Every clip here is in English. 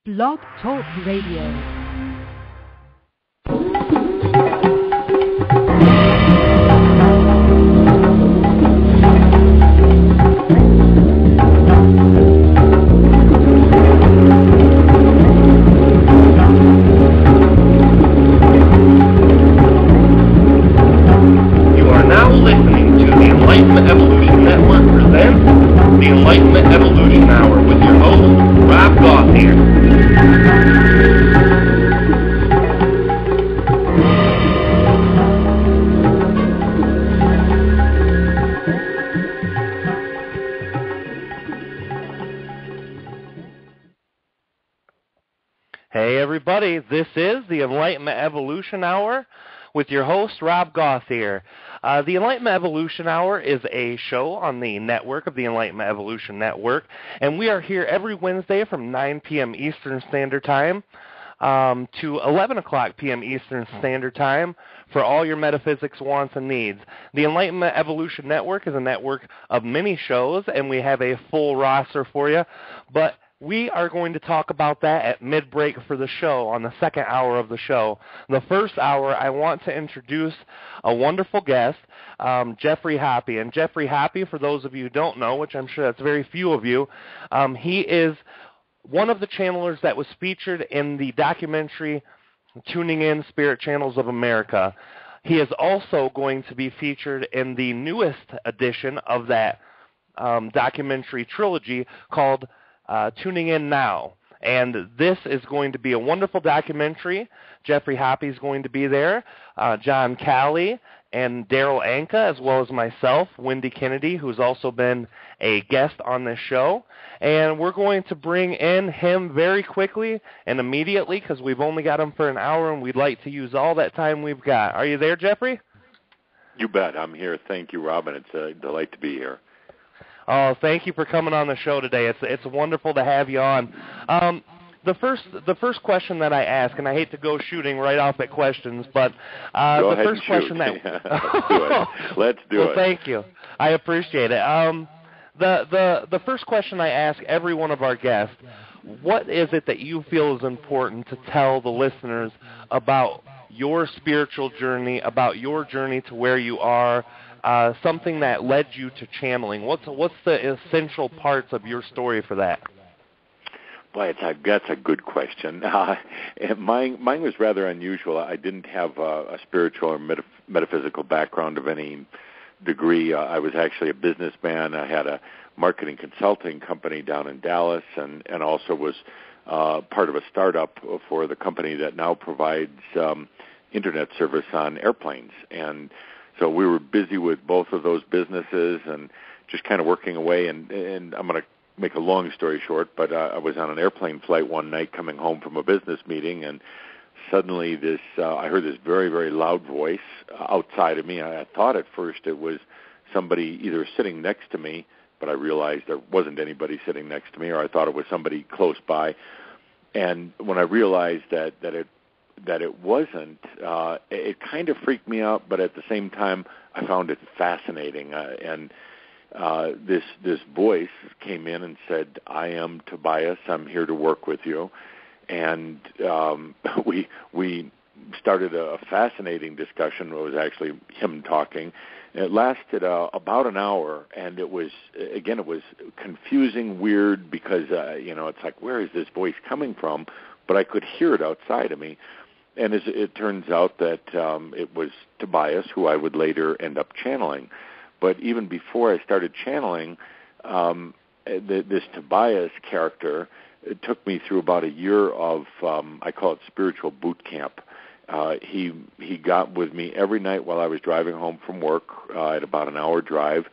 Blog Talk Radio. ENlightenment Evolution Network presents the Enlightenment Evolution Hour with your host, Rob Goff here. Hey everybody, this is the Enlightenment Evolution Hour with your host, Rob Goff here. The Enlightenment Evolution Hour is a show on the network of the Enlightenment Evolution Network, and we are here every Wednesday from 9 p.m. Eastern Standard Time to 11 o'clock p.m. Eastern Standard Time for all your metaphysics wants and needs. The Enlightenment Evolution Network is a network of many shows, and we have a full roster for you, but we are going to talk about that at mid-break for the show on the second hour of the show. The first hour, I want to introduce a wonderful guest, Geoffrey Hoppe. And Geoffrey Hoppe, for those of you who don't know, which I'm sure that's very few of you, he is one of the channelers that was featured in the documentary Tuning In Spirit Channels of America. He is also going to be featured in the newest edition of that documentary trilogy called Tuning In Now. And this is going to be a wonderful documentary. Geoffrey Hoppe is going to be there, John Callie and Daryl Anka, as well as myself, Wendy Kennedy, who's also been a guest on this show. And we're going to bring in him very quickly and immediately because we've only got him for an hour and we'd like to use all that time we've got. Are you there, Geoffrey? You bet. I'm here. Thank you, Robin. It's a delight to be here. Oh, thank you for coming on the show today. It's wonderful to have you on. The first question that I ask, and I hate to go shooting right off at questions, but go the ahead first and question shoot. that Let's do it. Thank you. I appreciate it. The first question I ask every one of our guests: what is it that you feel is important to tell the listeners about your spiritual journey, about your journey to where you are? Something that led you to channeling. What's the essential parts of your story for that? Boy, that's a good question. Mine was rather unusual. I didn't have a spiritual or metaphysical background of any degree. I was actually a businessman. I had a marketing consulting company down in Dallas and also was part of a startup for the company that now provides internet service on airplanes. And so we were busy with both of those businesses and just kind of working away. And I'm going to make a long story short, but I was on an airplane flight one night coming home from a business meeting, and suddenly I heard this very, very loud voice outside of me. I thought at first it was somebody either sitting next to me, but I realized there wasn't anybody sitting next to me, or I thought it was somebody close by. And when I realized that it wasn't, it kind of freaked me out, but at the same time, I found it fascinating. And this voice came in and said, "I am Tobias. I'm here to work with you." And we started a fascinating discussion. It was actually him talking. It lasted about an hour, and it was confusing, weird, because it's like, where is this voice coming from? But I could hear it outside of me. And as it turns out that it was Tobias, who I would later end up channeling. But even before I started channeling, this Tobias character, it took me through about a year of, I call it spiritual boot camp. He got with me every night while I was driving home from work at about an hour drive,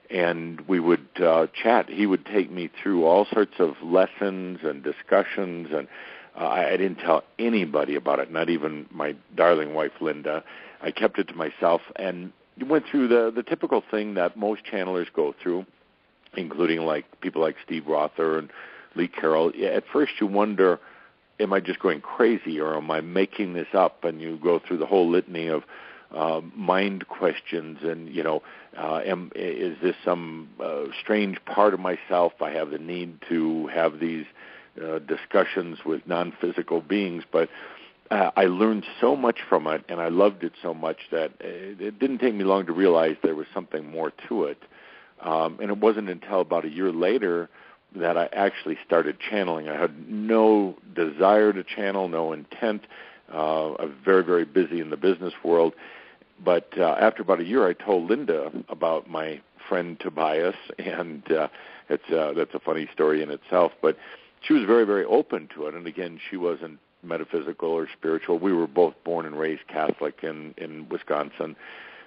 and we would chat. He would take me through all sorts of lessons and discussions, and I didn't tell anybody about it, not even my darling wife, Linda. I kept it to myself, and went through the typical thing that most channelers go through, including like people like Steve Rother and Lee Carroll. At first you wonder, am I just going crazy, or am I making this up? And you go through the whole litany of mind questions, and, is this some strange part of myself? I have the need to have these discussions with non-physical beings, but I learned so much from it, and I loved it so much that it didn't take me long to realize there was something more to it. And it wasn't until about a year later that I actually started channeling. I had no desire to channel, no intent. I was very, very busy in the business world. But after about a year, I told Linda about my friend Tobias, and that's a funny story in itself. But she was very, very open to it. And again, she wasn't metaphysical or spiritual. We were both born and raised Catholic in Wisconsin,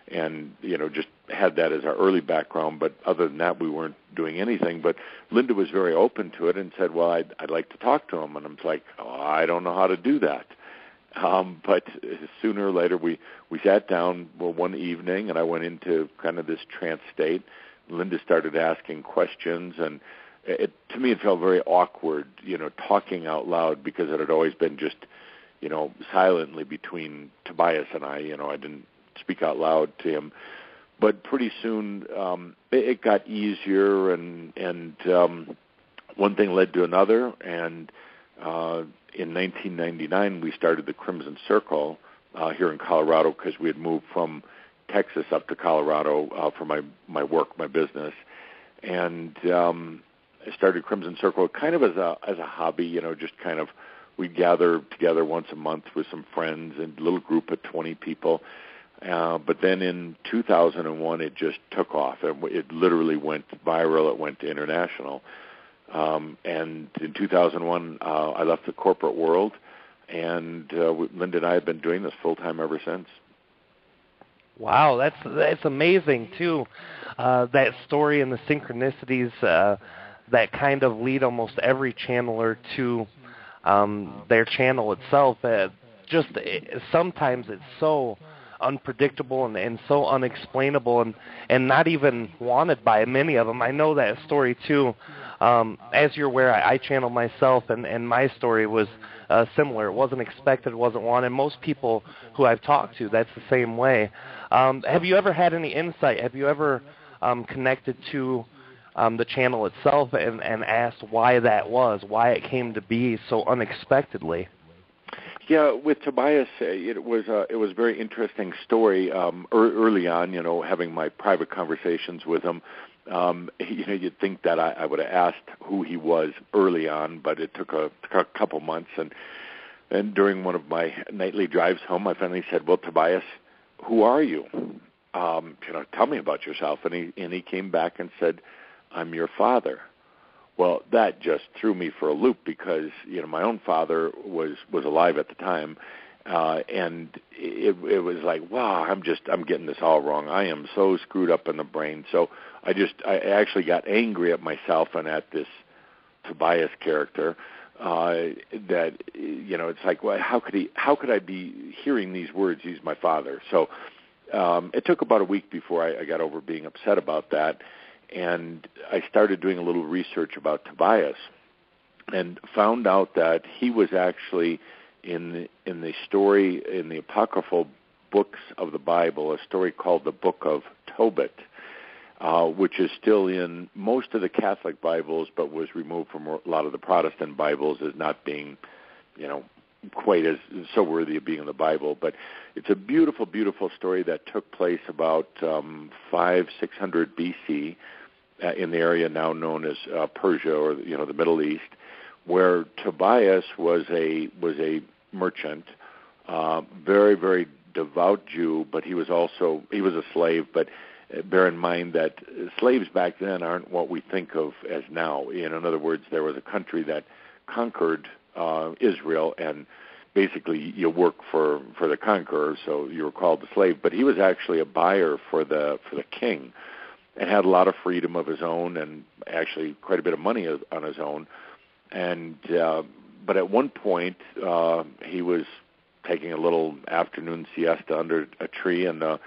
and just had that as our early background. But other than that, we weren't doing anything. But Linda was very open to it and said, "Well, I'd like to talk to him." And I'm like, "Oh, I don't know how to do that." But sooner or later, we sat down one evening, and I went into kind of this trance state. Linda started asking questions, and to me it felt very awkward, talking out loud, because it had always been just, silently between Tobias and I. I didn't speak out loud to him. But pretty soon it got easier, and one thing led to another, and in 1999, we started the Crimson Circle here in Colorado, because we had moved from Texas up to Colorado for my work, my business, and I started Crimson Circle kind of as a hobby, just kind of, we'd gather together once a month with some friends, and a little group of 20 people. But then in 2001, it just took off. It literally went viral. It went international. And in 2001, I left the corporate world, and Linda and I have been doing this full-time ever since. Wow, that's amazing, too. That story and the synchronicities that kind of lead almost every channeler to their channel itself. Sometimes it's so unpredictable and so unexplainable and not even wanted by many of them. I know that story too. As you're aware, I channeled myself, and my story was similar. It wasn't expected, it wasn't wanted. Most people who I've talked to, that's the same way. Have you ever had any insight? Have you ever connected to the channel itself and asked why that was, why it came to be so unexpectedly? Yeah, with Tobias, it was a very interesting story. Early on, having my private conversations with him, you'd think that I would have asked who he was early on, but it took a couple months. And during one of my nightly drives home, I finally said, "Well, Tobias, who are you? Tell me about yourself." And he came back and said, "I'm your father." Well, that just threw me for a loop, because my own father was alive at the time, and it was like, wow, I'm getting this all wrong. I am so screwed up in the brain. So I actually got angry at myself and at this Tobias character, that it's like, well, how could I be hearing these words? He's my father. So it took about a week before I got over being upset about that. And I started doing a little research about Tobias, and found out that he was actually in the story, in the apocryphal books of the Bible, a story called the Book of Tobit, which is still in most of the Catholic Bibles, but was removed from a lot of the Protestant Bibles as not being, quite as so worthy of being in the Bible. But it's a beautiful, beautiful story that took place about 600 BC in the area now known as Persia, or the Middle East, where Tobias was a merchant, very, very devout Jew, but he was a slave. But bear in mind that slaves back then aren't what we think of as now. In other words, there was a country that conquered Israel, and basically you work for the conqueror, so you were called a slave. But he was actually a buyer for the king, and had a lot of freedom of his own, and actually quite a bit of money on his own. And but at one point he was taking a little afternoon siesta under a tree, and a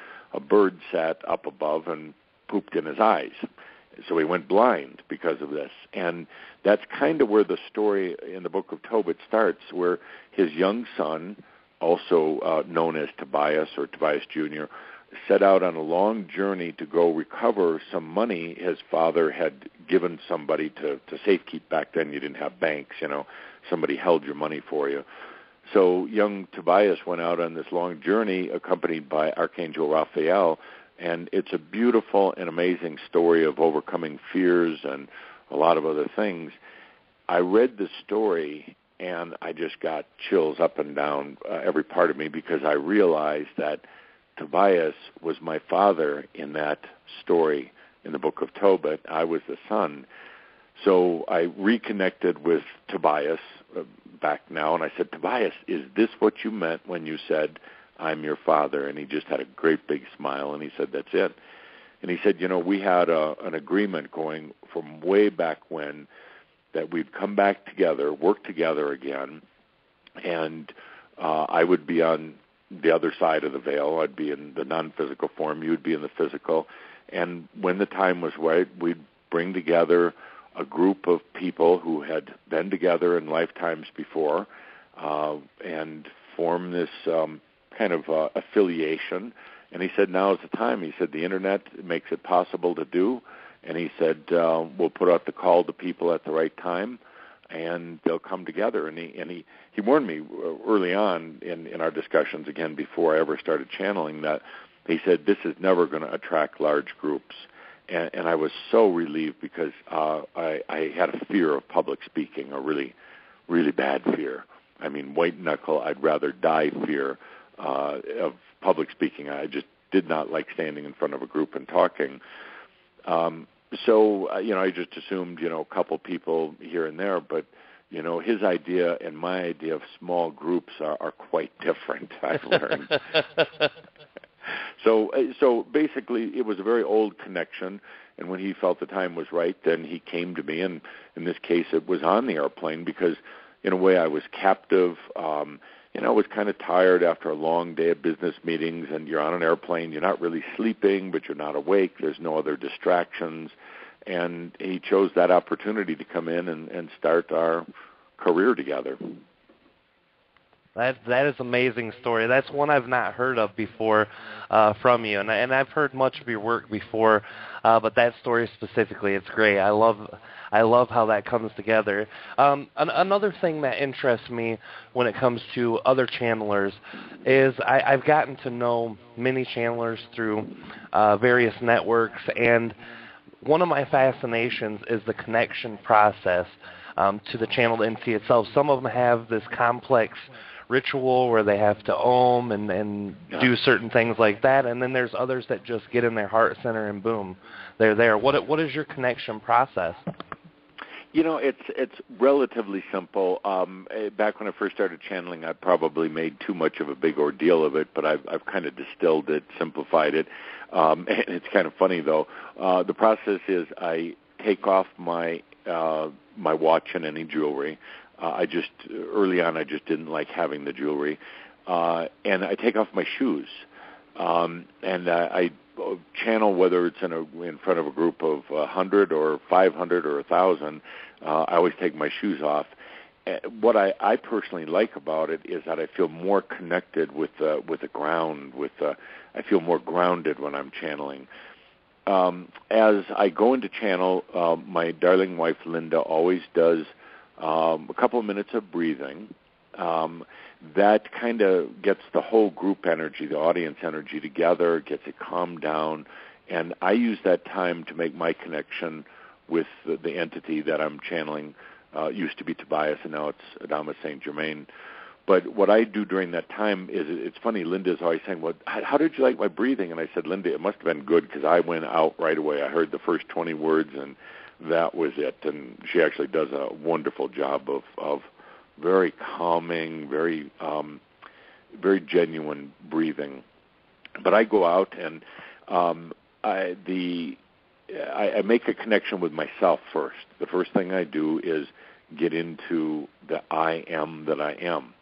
bird sat up above and pooped in his eyes. So he went blind because of this. And that's kind of where the story in the Book of Tobit starts, where his young son, also known as Tobias or Tobias Jr., set out on a long journey to go recover some money his father had given somebody to safekeep. Back then you didn't have banks, somebody held your money for you. So young Tobias went out on this long journey accompanied by Archangel Raphael, and it's a beautiful and amazing story of overcoming fears and a lot of other things. I read the story and I just got chills up and down every part of me, because I realized that Tobias was my father in that story in the book of Tobit. I was the son. So I reconnected with Tobias back now, and I said, Tobias, is this what you meant when you said, I'm your father? And he just had a great big smile, and he said, that's it. And he said, we had an agreement going from way back when that we'd come back together, work together again, and I would be on the other side of the veil. I'd be in the non-physical form. You'd be in the physical. And when the time was right, we'd bring together a group of people who had been together in lifetimes before and form this kind of affiliation. And he said, now is the time. He said, the Internet makes it possible to do. And he said, we'll put out the call to people at the right time, and they'll come together. And he warned me early on in our discussions, again, before I ever started channeling, that he said, this is never going to attract large groups. And I was so relieved, because I had a fear of public speaking, a really, really bad fear. I mean, white knuckle, I'd rather die fear of public speaking. I just did not like standing in front of a group and talking. So I just assumed, a couple people here and there, but, his idea and my idea of small groups are quite different, I've learned. So basically it was a very old connection, and when he felt the time was right, then he came to me, and in this case it was on the airplane, because in a way I was captive. I was kind of tired after a long day of business meetings, and you're on an airplane, you're not really sleeping, but you're not awake, there's no other distractions, and he chose that opportunity to come in and start our career together. That is an amazing story. That's one I've not heard of before from you, and I've heard much of your work before, but that story specifically, it's great. I love how that comes together. Another thing that interests me when it comes to other channelers is I've gotten to know many channelers through various networks, and one of my fascinations is the connection process to the channeled entity itself. Some of them have this complex ritual where they have to ohm and do certain things like that, and then there's others that just get in their heart center and boom, they're there. What is your connection process? It's relatively simple. Back when I first started channeling, I probably made too much of a big ordeal of it, but I've kind of distilled it, simplified it. And it's kind of funny, though. The process is I take off my watch and any jewelry. Early on, I just didn't like having the jewelry. And I take off my shoes. And I channel, whether it's in front of a group of 100 or 500 or 1,000, I always take my shoes off. What I personally like about it is that I feel more connected with the ground. I feel more grounded when I'm channeling. As I go into channel, my darling wife Linda always does a couple of minutes of breathing. That kind of gets the whole group energy, the audience energy together, gets it calmed down, and I use that time to make my connection with the entity that I'm channeling. Used to be Tobias, and now it's Adamus Saint Germain. But what I do during that time is, it's funny, Linda's always saying, well, how did you like my breathing? And I said, Linda, it must have been good, because I went out right away. I heard the first 20 words, and that was it. And she actually does a wonderful job of very calming, very genuine breathing. But I go out and I make a connection with myself first. The first thing I do is get into the I am that I am.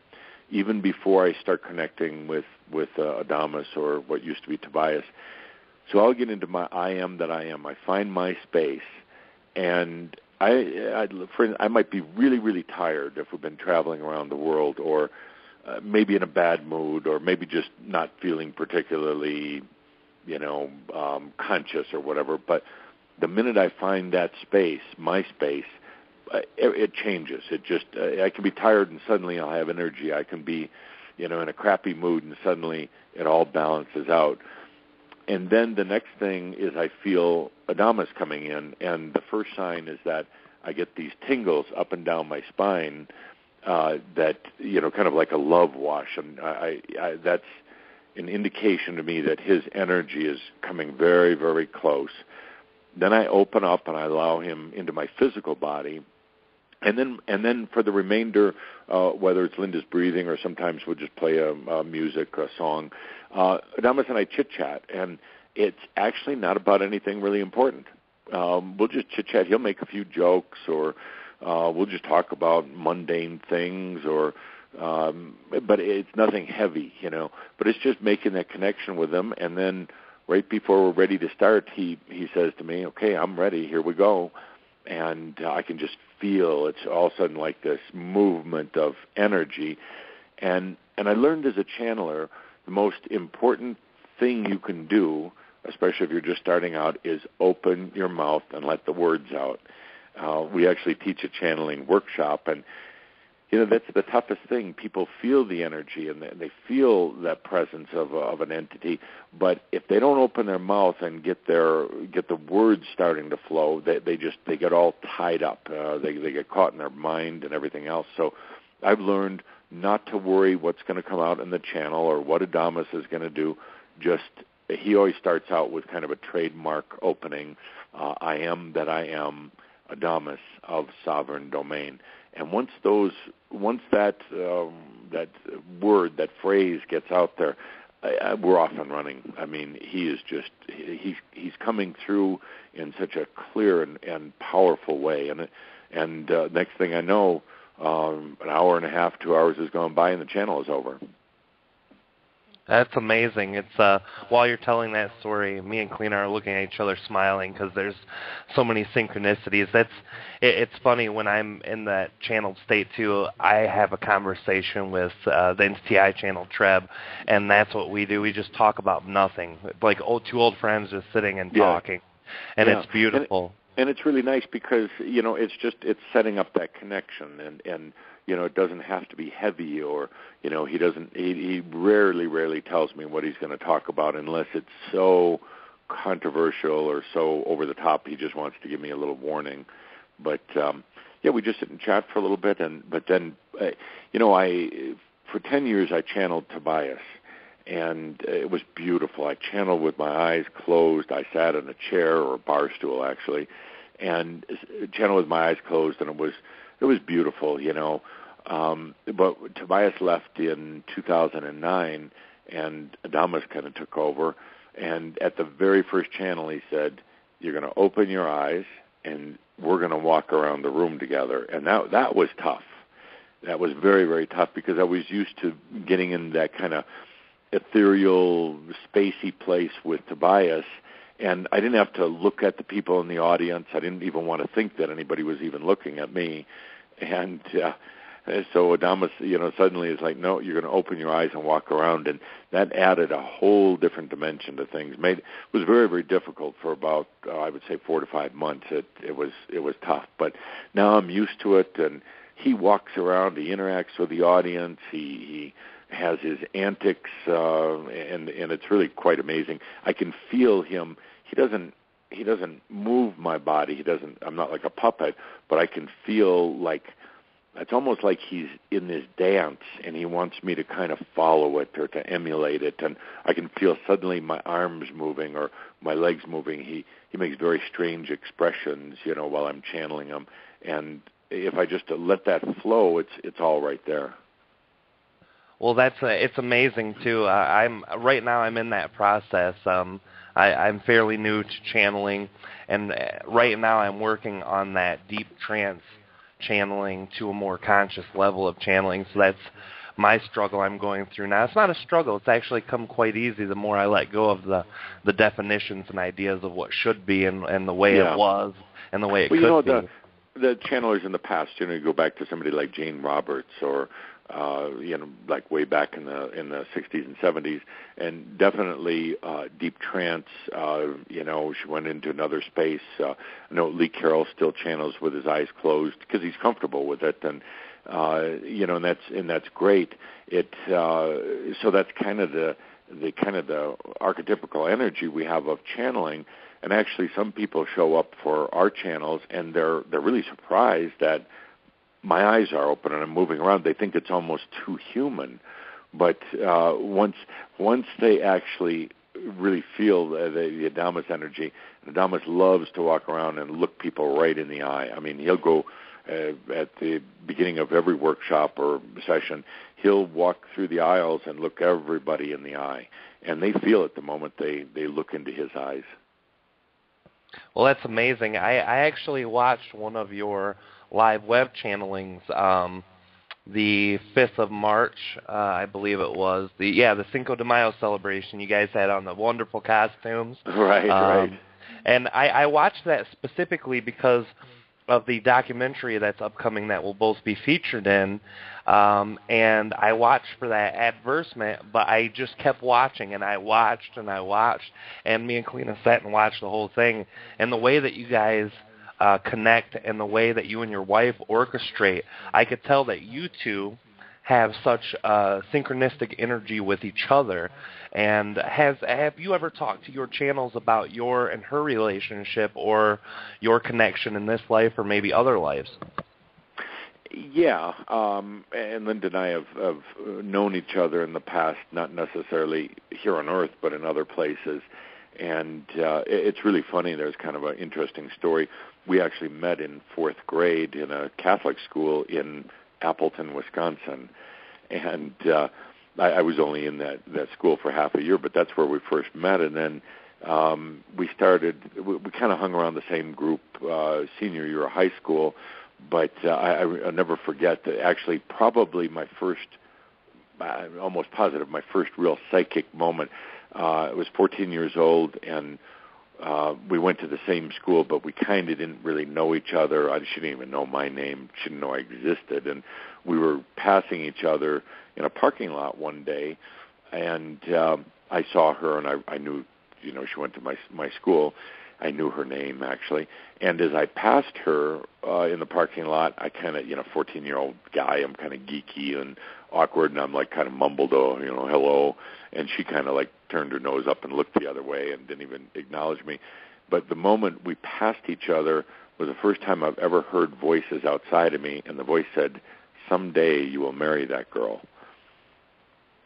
Even before I start connecting with Adamus or what used to be Tobias. So I'll get into my I am that I am. I find my space, and I might be really, really tired if we've been traveling around the world, or maybe in a bad mood, or maybe just not feeling particularly conscious or whatever. But the minute I find that space, my space, it changes. It just, I can be tired and suddenly I'll have energy. I can be, in a crappy mood and suddenly it all balances out. And then the next thing is I feel Adamus coming in, and the first sign is that I get these tingles up and down my spine that, kind of like a love wash. And I that's an indication to me that his energy is coming very, very close. Then I open up and I allow him into my physical body. And then for the remainder, whether it's Linda's breathing or sometimes we'll just play a music, a song, Adamus and I chit-chat, and it's actually not about anything really important. We'll just chit-chat. He'll make a few jokes, or we'll just talk about mundane things, but it's nothing heavy, But it's just making that connection with him, and then right before we're ready to start, he says to me, "Okay, I'm ready. Here we go." And I can just feel it's all of a sudden like this movement of energy. And I learned as a channeler, the most important thing you can do, especially if you're just starting out, is open your mouth and let the words out. We actually teach a channeling workshop, and that's the toughest thing. People feel the energy and they feel that presence of an entity, but if they don't open their mouth and get the words starting to flow, they get all tied up. They get caught in their mind and everything else. So I've learned not to worry what's going to come out in the channel or what Adamus is going to do. He always starts out with kind of a trademark opening. I am that I am, Adamus of Sovereign Domain. And once that word, that phrase gets out there, we're off and running. I mean, he is just he's coming through in such a clear and powerful way. And next thing I know, an hour and a half, 2 hours has gone by, and the channel is over. That's amazing. It's while you're telling that story, me and Cleena are looking at each other smiling because there's so many synchronicities. It's funny when I'm in that channeled state too. I have a conversation with the entity I channel, Treb, and that's what we do. We just talk about nothing, like two old friends just sitting and talking, and it's beautiful. And it's really nice because it's setting up that connection, and it doesn't have to be heavy, or he rarely tells me what he's going to talk about unless it's so controversial or so over the top. He just wants to give me a little warning. But we just sit and chat for a little bit, but then for 10 years I channeled Tobias, and it was beautiful. I channeled with my eyes closed. I sat in a chair or a bar stool actually, and channeled with my eyes closed, and it was beautiful, But Tobias left in 2009, and Adamus kind of took over. And at the very first channel, he said, "You're going to open your eyes, and we're going to walk around the room together." And that was tough. That was very, very tough because I was used to getting in that kind of ethereal, spacey place with Tobias, and I didn't have to look at the people in the audience. I didn't even want to think that anybody was even looking at me. And so Adamus, suddenly is like, "No, you're going to open your eyes and walk around," and that added a whole different dimension to things. It was very, very difficult for about, I would say, 4 to 5 months. It was tough, but now I'm used to it. And he walks around, he interacts with the audience, he has his antics, and it's really quite amazing. I can feel him. He doesn't move my body. I'm not like a puppet, but I can feel like it's almost like he's in this dance, and he wants me to kind of follow it or to emulate it. And I can feel suddenly my arms moving or my legs moving. He makes very strange expressions, while I'm channeling him. And if I just let that flow, it's all right there. Well, it's amazing too. I'm in that process. I'm fairly new to channeling, and right now I'm working on that deep trance channeling to a more conscious level of channeling. So that's my struggle I'm going through now. It's not a struggle. It's actually come quite easy the more I let go of the definitions and ideas of what should be and the way it was and the way it could be. The channelers in the past, you go back to somebody like Jane Roberts or like way back in the 60s and 70s, and definitely deep trance. She went into another space. I know Lee Carroll still channels with his eyes closed because he's comfortable with it, and and that's great. So that's kind of the archetypical energy we have of channeling. And actually, some people show up for our channels, and they're really surprised that my eyes are open and I'm moving around. They think it's almost too human. But once they actually really feel the Adamus energy, and Adamus loves to walk around and look people right in the eye. I mean, he'll go at the beginning of every workshop or session, he'll walk through the aisles and look everybody in the eye. And they feel it the moment they look into his eyes. Well, that's amazing. I actually watched one of your live web channelings, the 5th of March, I believe it was. The Cinco de Mayo celebration you guys had on the wonderful costumes. Right. And I watched that specifically because of the documentary that's upcoming that we'll both be featured in. And I watched for that advertisement, but I just kept watching, and I watched, and me and Kalina sat and watched the whole thing. And the way that you guys connect and the way that you and your wife orchestrate, I could tell that you two have such synchronistic energy with each other. And have you ever talked to your channels about your and her relationship or your connection in this life or maybe other lives? Yeah, and Linda and I have known each other in the past, not necessarily here on Earth, but in other places. And it's really funny. There's kind of an interesting story. We actually met in 4th grade in a Catholic school in Appleton, Wisconsin. And I was only in that school for half a year, but that's where we first met. And then we kind of hung around the same group senior year of high school. But I'll never forget that actually probably my first, almost positive, my first real psychic moment. I was 14 years old, and we went to the same school, but we kind of didn't really know each other. She didn't even know my name. She didn't know I existed. And we were passing each other in a parking lot one day, and I saw her, and I knew, she went to my school. I knew her name, actually. And as I passed her in the parking lot, I kind of, 14-year-old guy, I'm kind of geeky and awkward, and I'm like kind of mumbled, hello. And she kind of like turned her nose up and looked the other way and didn't even acknowledge me. But the moment we passed each other was the first time I've ever heard voices outside of me, and the voice said, "Someday you will marry that girl."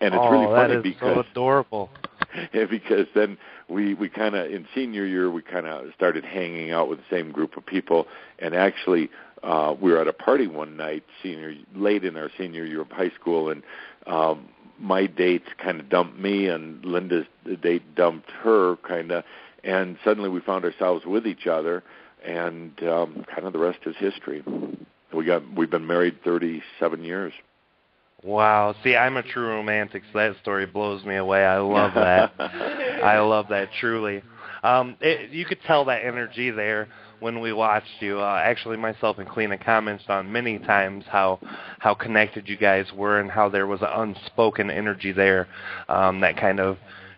And it's really funny that is because so adorable. because then we kind of, in senior year, we kind of started hanging out with the same group of people. And actually, we were at a party one night, late in our senior year of high school, and my dates kind of dumped me, and Linda's date dumped her, kind of. And suddenly we found ourselves with each other, and kind of the rest is history. We've been married 37 years. Wow. See, I'm a true romantic, so that story blows me away. I love that. I love that, truly. You could tell that energy there when we watched you. Actually, myself and Kalina commented on many times how connected you guys were and how there was an unspoken energy there that kind of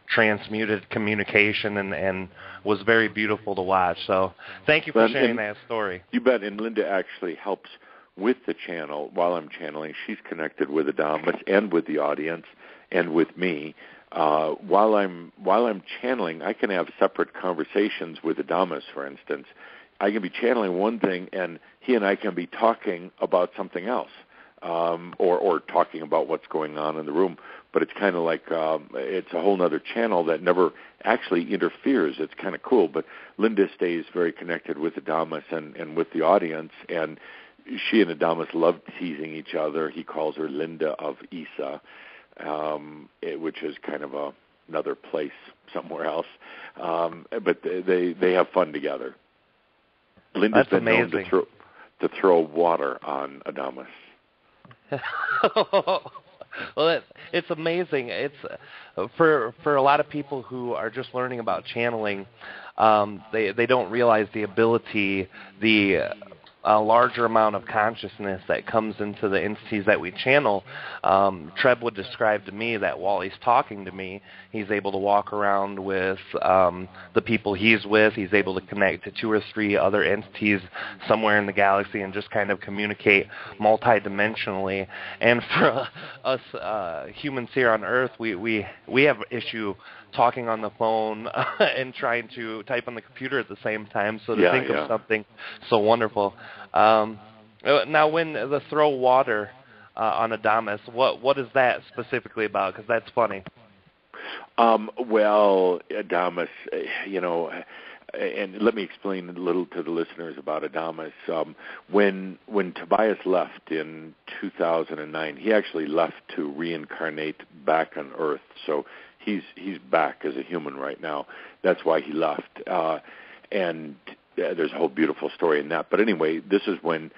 transmuted communication and was very beautiful to watch. So thank you for sharing that story. You bet. And Linda actually helps with the channel while I'm channeling. She's connected with Adamus and with the audience and with me. While I'm channeling, I can have separate conversations with Adamus, for instance. I can be channeling one thing, and he and I can be talking about something else, or talking about what's going on in the room. But it's kind of like it's a whole other channel that never actually interferes. It's kind of cool. But Linda stays very connected with Adamus and with the audience, and she and Adamus love teasing each other. He calls her Linda of Isa, which is kind of another place somewhere else. But they have fun together. Linda's been known to throw water on Adamus. Well, it's amazing. It's for a lot of people who are just learning about channeling. They don't realize the ability, the a larger amount of consciousness that comes into the entities that we channel. Treb would describe to me that while he's talking to me, he's able to walk around with the people he's with. He's able to connect to 2 or 3 other entities somewhere in the galaxy and just kind of communicate multidimensionally. And for us humans here on Earth, we have issue talking on the phone and trying to type on the computer at the same time. So to think of something so wonderful. Now, when the throw water on Adamus, what is that specifically about? Because that's funny. Well, Adamus, and let me explain a little to the listeners about Adamus. When Tobias left in 2009, he actually left to reincarnate back on Earth. So he's back as a human right now. That's why he left. And there's a whole beautiful story in that. But anyway, this is when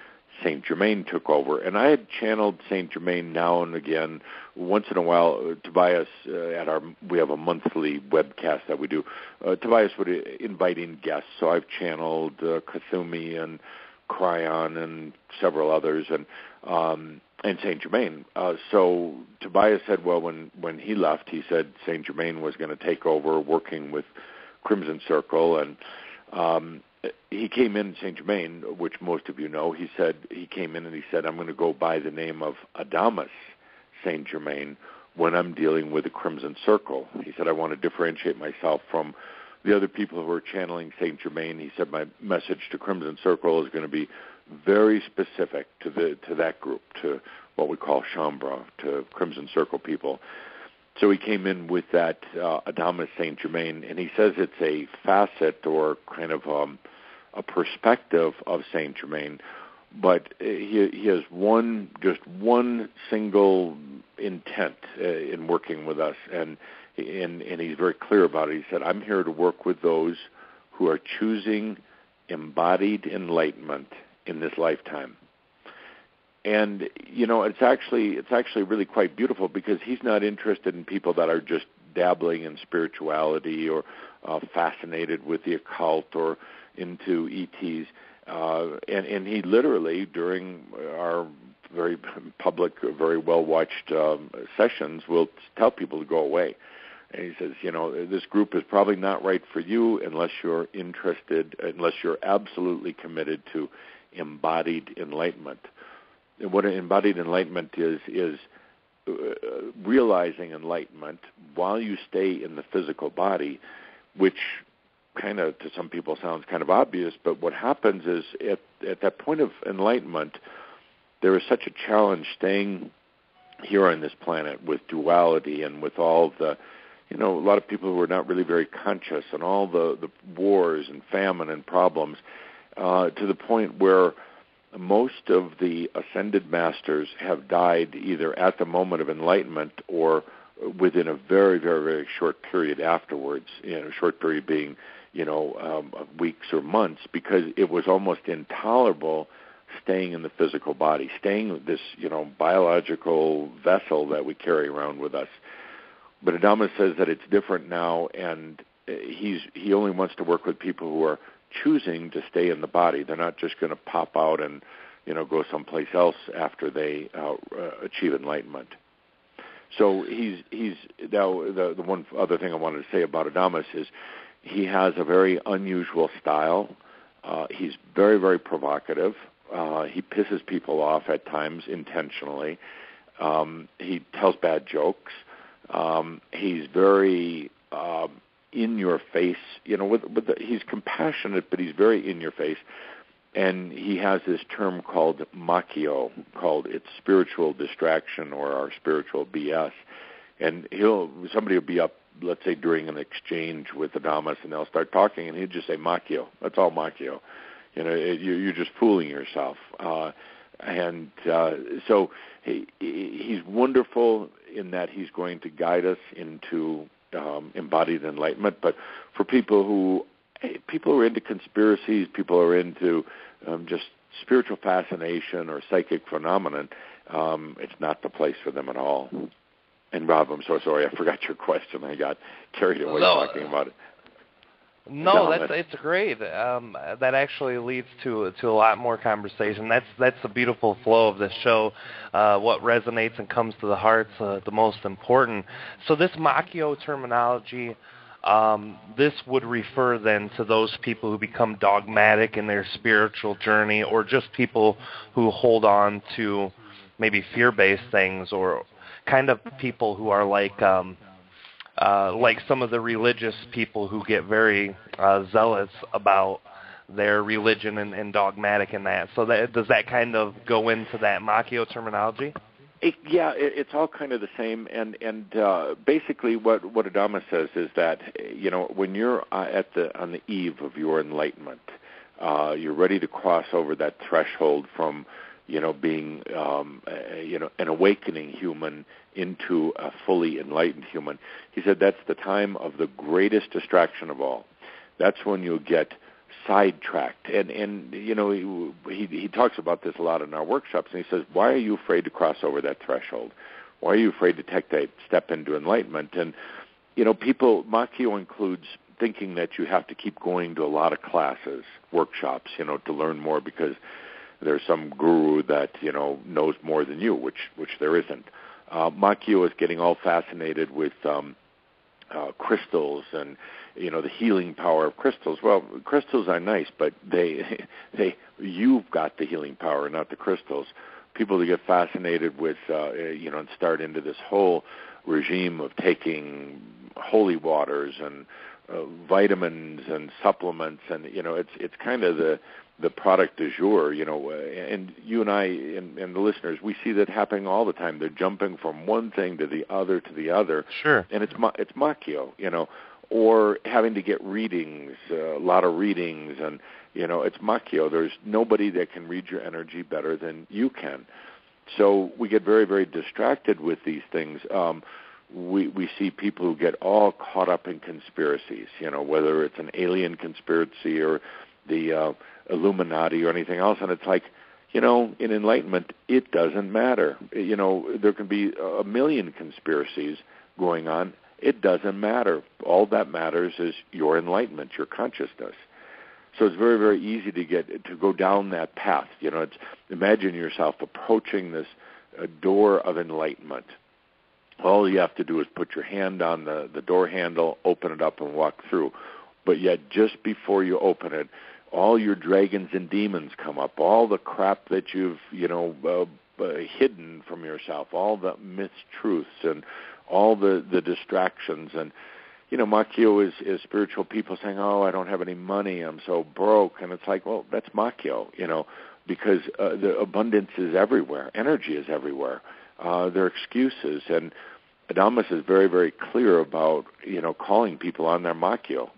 Saint Germain took over, and I had channeled Saint Germain now and again. Once in a while, Tobias, we have a monthly webcast that we do. Tobias would invite in guests, so I've channeled Kathumi and Cryon and several others, and Saint Germain. So Tobias said, well, when he left, he said Saint Germain was going to take over, working with Crimson Circle, and he came in Saint Germain, which most of you know. He came in and he said, I'm going to go by the name of Adamus Saint Germain when I'm dealing with the Crimson Circle. He said, I want to differentiate myself from the other people who are channeling Saint Germain. He said, my message to Crimson Circle is going to be very specific to that group, to what we call Shambra, to Crimson Circle people. So he came in with that Adamus Saint Germain, and he says it's a facet or kind of a perspective of Saint Germain, but he has one single intent in working with us, and he's very clear about it. He said, I'm here to work with those who are choosing embodied enlightenment in this lifetime. And, it's actually really quite beautiful, because he's not interested in people that are just dabbling in spirituality or fascinated with the occult or into ETs. And he literally, during our very public, very well-watched sessions, will tell people to go away. And he says, this group is probably not right for you unless you're absolutely committed to embodied enlightenment. And what embodied enlightenment is realizing enlightenment while you stay in the physical body, which kind of, to some people, sounds kind of obvious, but what happens is at that point of enlightenment, there is such a challenge staying here on this planet with duality and with all the, a lot of people who are not really very conscious, and all the wars and famine and problems, to the point where most of the ascended masters have died either at the moment of enlightenment or within a very, very, very short period afterwards, short period being, weeks or months, because it was almost intolerable staying in the physical body, staying with this, biological vessel that we carry around with us. But Adamus says that it's different now, and he only wants to work with people who are choosing to stay in the body. They're not just going to pop out and, go someplace else after they achieve enlightenment. So he's now, the one other thing I wanted to say about Adamus is he has a very unusual style. He's very, very provocative. He pisses people off at times intentionally. He tells bad jokes. He's very in your face. He's compassionate, but he's very in your face. And he has this term called Machio, called it's spiritual distraction or our spiritual BS. And somebody will be up, let's say during an exchange with Adamus, and they'll start talking, and he'll just say Machio. That's all Machio. You're just fooling yourself. So he's wonderful in that he's going to guide us into embodied enlightenment. But for people who are into conspiracies, people who are into just spiritual fascination or psychic phenomenon, it's not the place for them at all. And Rob, I'm so sorry, I forgot your question. I got carried away talking about it. No, it's great. That actually leads to a lot more conversation. That's the beautiful flow of this show. What resonates and comes to the heart's the most important. So this Machio terminology, this would refer then to those people who become dogmatic in their spiritual journey, or just people who hold on to maybe fear-based things, or kind of people who are like some of the religious people who get very zealous about their religion and dogmatic in that. So does that kind of go into that Machio terminology? It's all kind of the same, and basically what Adama says is that, when you're on the eve of your enlightenment, you're ready to cross over that threshold from being an awakening human into a fully enlightened human. He said that's the time of the greatest distraction of all. That's when you get sidetracked, and he talks about this a lot in our workshops, and he says, why are you afraid to cross over that threshold? Why are you afraid to take that step into enlightenment? And Machio includes thinking that you have to keep going to a lot of classes, workshops, to learn more because there's some guru that knows more than you, which there isn't. Machio is getting all fascinated with crystals and the healing power of crystals. Well, crystals are nice, but you've got the healing power, not the crystals. People that get fascinated with and start into this whole regime of taking holy waters and vitamins and supplements, and it's kind of the product du jour, and you and I and the listeners, we see that happening all the time. They're jumping from one thing to the other to the other. Sure. And it's Machio, or having to get readings, a lot of readings, and it's Machio. There's nobody that can read your energy better than you can. So we get very, very distracted with these things. We see people who get all caught up in conspiracies, whether it's an alien conspiracy or the Illuminati or anything else, and it's like, in enlightenment, it doesn't matter. There can be a million conspiracies going on. It doesn't matter. All that matters is your enlightenment, your consciousness. So it's very, very easy to go down that path. Imagine yourself approaching this door of enlightenment. All you have to do is put your hand on the door handle, open it up, and walk through. But yet, just before you open it, all your dragons and demons come up, all the crap that you've, hidden from yourself, all the mistruths and all the distractions. And, Machio is spiritual people saying, oh, I don't have any money, I'm so broke. And it's like, well, that's Machio, because the abundance is everywhere. Energy is everywhere. There are excuses. And Adamus is very, very clear about, calling people on their Machio.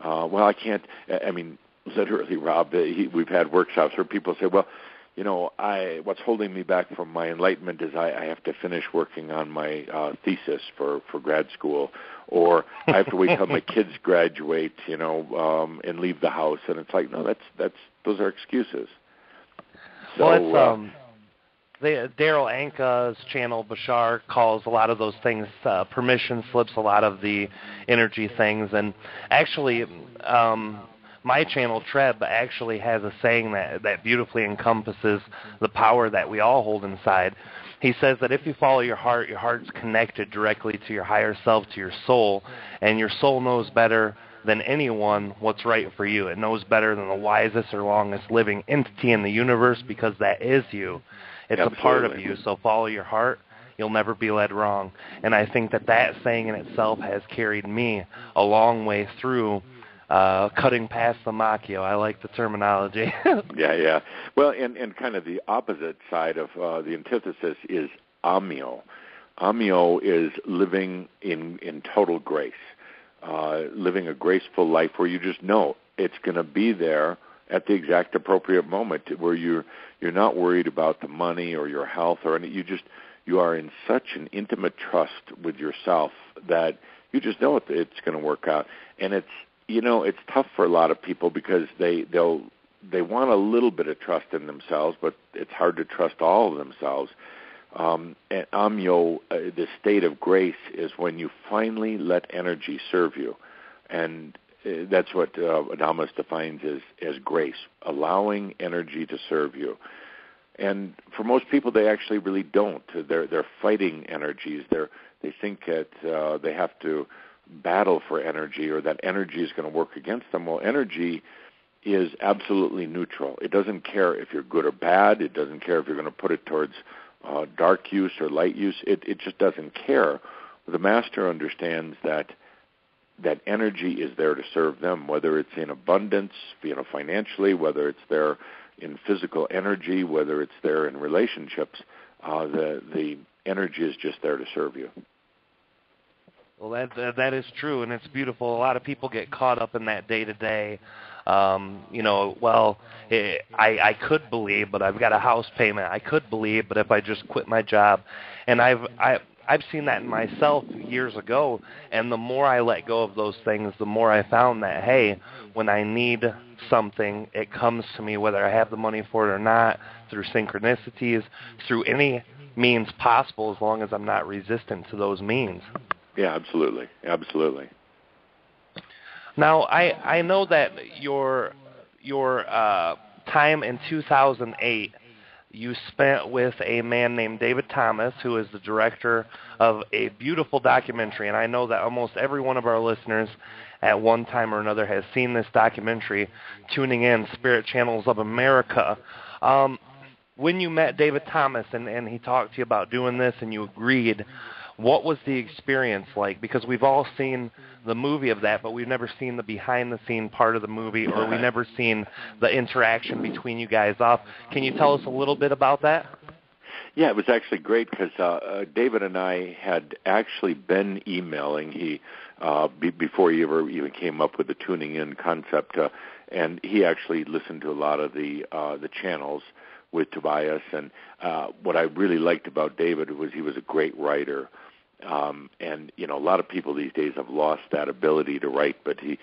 Well, I can't, literally, Rob, we've had workshops where people say, well, what's holding me back from my enlightenment is I have to finish working on my thesis for grad school, or I have to wait till my kids graduate, and leave the house. And it's like, no, those are excuses. So, Daryl Anka's channel, Bashar, calls a lot of those things permission slips, a lot of the energy things. And actually, my channel, Treb, actually has a saying that beautifully encompasses the power that we all hold inside. He says that if you follow your heart's connected directly to your higher self, to your soul, and your soul knows better than anyone what's right for you. It knows better than the wisest or longest living entity in the universe, because that is you. It's Absolutely. A part of you, so follow your heart. You'll never be led wrong. And I think that saying in itself has carried me a long way through cutting past the Machio. I like the terminology. Yeah. Well, and kind of the opposite side of the antithesis is Amio. Amio is living in total grace, living a graceful life where you just know it's going to be there at the exact appropriate moment, where you're not worried about the money or your health or any. You are in such an intimate trust with yourself that you just know it's going to work out. And it's tough for a lot of people because they want a little bit of trust in themselves, but it's hard to trust all of themselves. And Amyo, the state of grace, is when you finally let energy serve you. And that's what Adamus defines as grace, allowing energy to serve you. And for most people, they actually really don't. They're fighting energies. They think that they have to battle for energy, or that energy is going to work against them. Well, energy is absolutely neutral. It doesn't care if you're good or bad. It doesn't care if you're going to put it towards dark use or light use. It just doesn't care. The master understands that energy is there to serve them, whether it's in abundance, financially, whether it's there in physical energy, whether it's there in relationships. The energy is just there to serve you. Well, that is true, and it's beautiful. A lot of people get caught up in that day-to-day. I could believe, but I've got a house payment. I could believe, but if I just quit my job. And I've seen that in myself years ago, and the more I let go of those things, the more I found that, hey, when I need something, it comes to me, whether I have the money for it or not, through synchronicities, through any means possible, as long as I'm not resistant to those means. Yeah, absolutely. Absolutely. Now, I know that your time in 2008, you spent with a man named David Thomas, who is the director of a beautiful documentary, and I know that almost every one of our listeners at one time or another has seen this documentary, Tuning In, Spirit Channels of America. When you met David Thomas and he talked to you about doing this and you agreed, what was the experience like? Because we've all seen the movie of that, but we've never seen the behind-the-scene part of the movie, or we've never seen the interaction between you guys off. Can you tell us a little bit about that? Yeah, it was actually great because David and I had actually been emailing. Before he ever even came up with the tuning in concept, and he actually listened to a lot of the channels with Tobias. And what I really liked about David was he was a great writer. And a lot of people these days have lost that ability to write, but he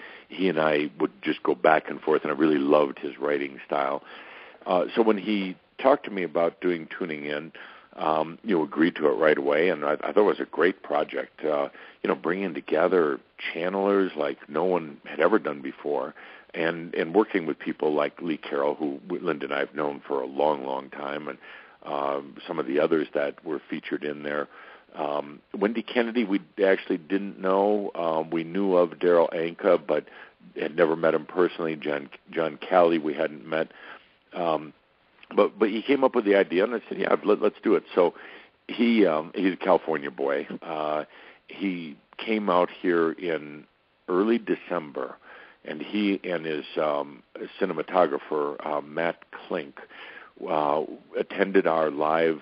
and I would just go back and forth, and I really loved his writing style. So when he talked to me about doing Tuning In, agreed to it right away, and I thought it was a great project. Bringing together channelers like no one had ever done before, and working with people like Lee Carroll, who Linda and I have known for a long, long time, and some of the others that were featured in there. Wendy Kennedy, we actually didn't know. We knew of Daryl Anka, but had never met him personally. John Calley, we hadn't met. But he came up with the idea, and I said, yeah, let's do it. So he's a California boy. He came out here in early December, and he and his cinematographer, Matt Klink, attended our live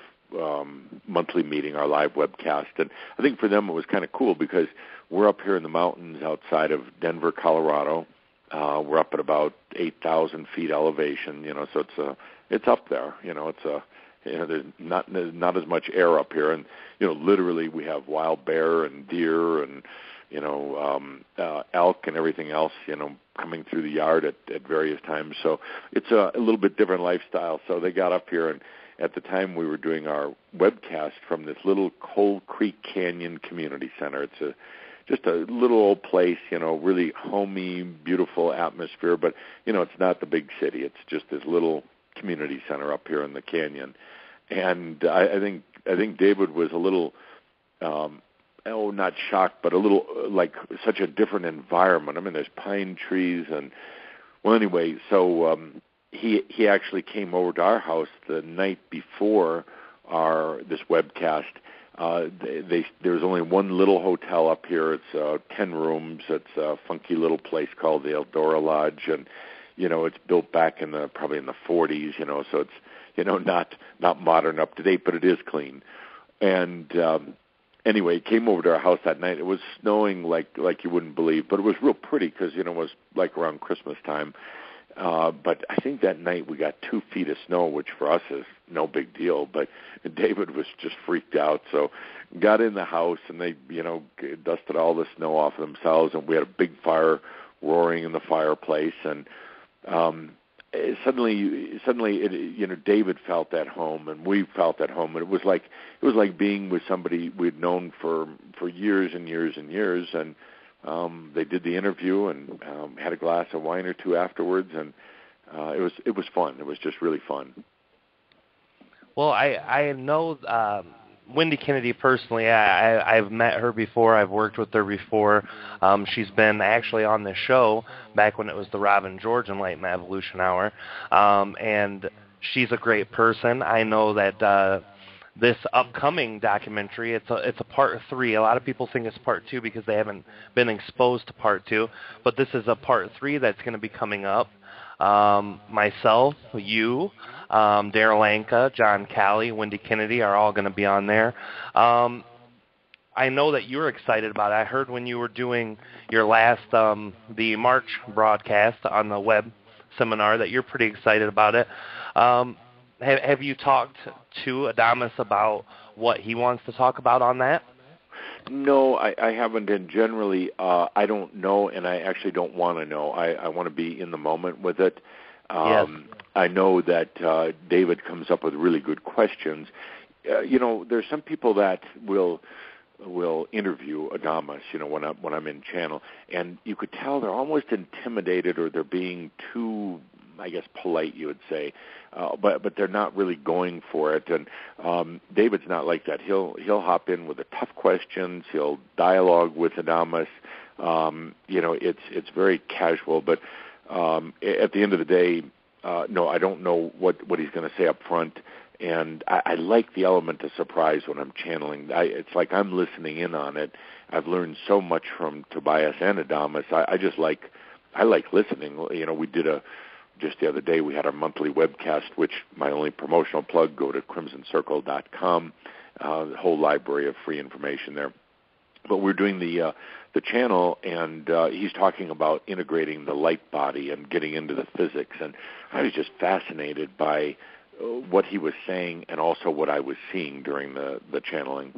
monthly meeting, our live webcast. And I think for them it was kind of cool because we're up here in the mountains outside of Denver, Colorado. We're up at about 8,000 feet elevation, so it's up there. There's not as much air up here, and literally we have wild bear and deer and elk and everything else, coming through the yard at various times. So it's a little bit different lifestyle. So they got up here, and at the time we were doing our webcast from this little Cold Creek Canyon Community Center. It's just a little old place, really homey, beautiful atmosphere, but, it's not the big city. It's just this little community center up here in the canyon. And I think David was a little, not shocked, but a little like such a different environment. I mean, there's pine trees and, well, anyway, so he actually came over to our house the night before this webcast. There's only one little hotel up here. It's 10 rooms. It's a funky little place called the Eldora Lodge, and it's built back probably in the 40s. So it's not modern, up to date, but it is clean. And anyway, he came over to our house that night. It was snowing like you wouldn't believe, but it was real pretty because it was like around Christmas time. But I think that night we got 2 feet of snow, which for us is no big deal. But David was just freaked out. So got in the house, and they, dusted all the snow off of themselves. And we had a big fire roaring in the fireplace. And suddenly, David felt at home, and we felt at home. And it was like being with somebody we'd known for years and years and years. And They did the interview and had a glass of wine or two afterwards, and it was fun. It was just really fun. Well, I know Wendy Kennedy personally. I've met her before. I've worked with her before. She's been actually on the show back when it was the Rob and George Enlightenment Evolution Hour, and she's a great person. I know that this upcoming documentary, it's a part 3. A lot of people think it's part 2 because they haven't been exposed to part 2, but this is a part 3 that's going to be coming up. Myself, you, Daryl Anka, John Callie, Wendy Kennedy are all going to be on there. I know that you're excited about it. I heard when you were doing your last, the March broadcast on the web seminar, that you're pretty excited about it. Have you talked to Adamus about what he wants to talk about on that? No, I haven't, and generally I don't know, and I actually don't want to know. I want to be in the moment with it. Yes. I know that David comes up with really good questions. There's some people that will interview Adamus, when I'm in channel, and you could tell they're almost intimidated, or they're being too, I guess, polite, you would say, but they're not really going for it. And David's not like that. He'll hop in with the tough questions. He'll dialogue with Adamus. It's very casual. But at the end of the day, no, I don't know what he's going to say up front. And I like the element of surprise when I'm channeling. It's like I'm listening in on it. I've learned so much from Tobias and Adamus. I like listening. We did just the other day, we had our monthly webcast, which my only promotional plug, go to crimsoncircle.com, the whole library of free information there. But we're doing the channel, and he's talking about integrating the light body and getting into the physics. And I was just fascinated by what he was saying and also what I was seeing during the channeling.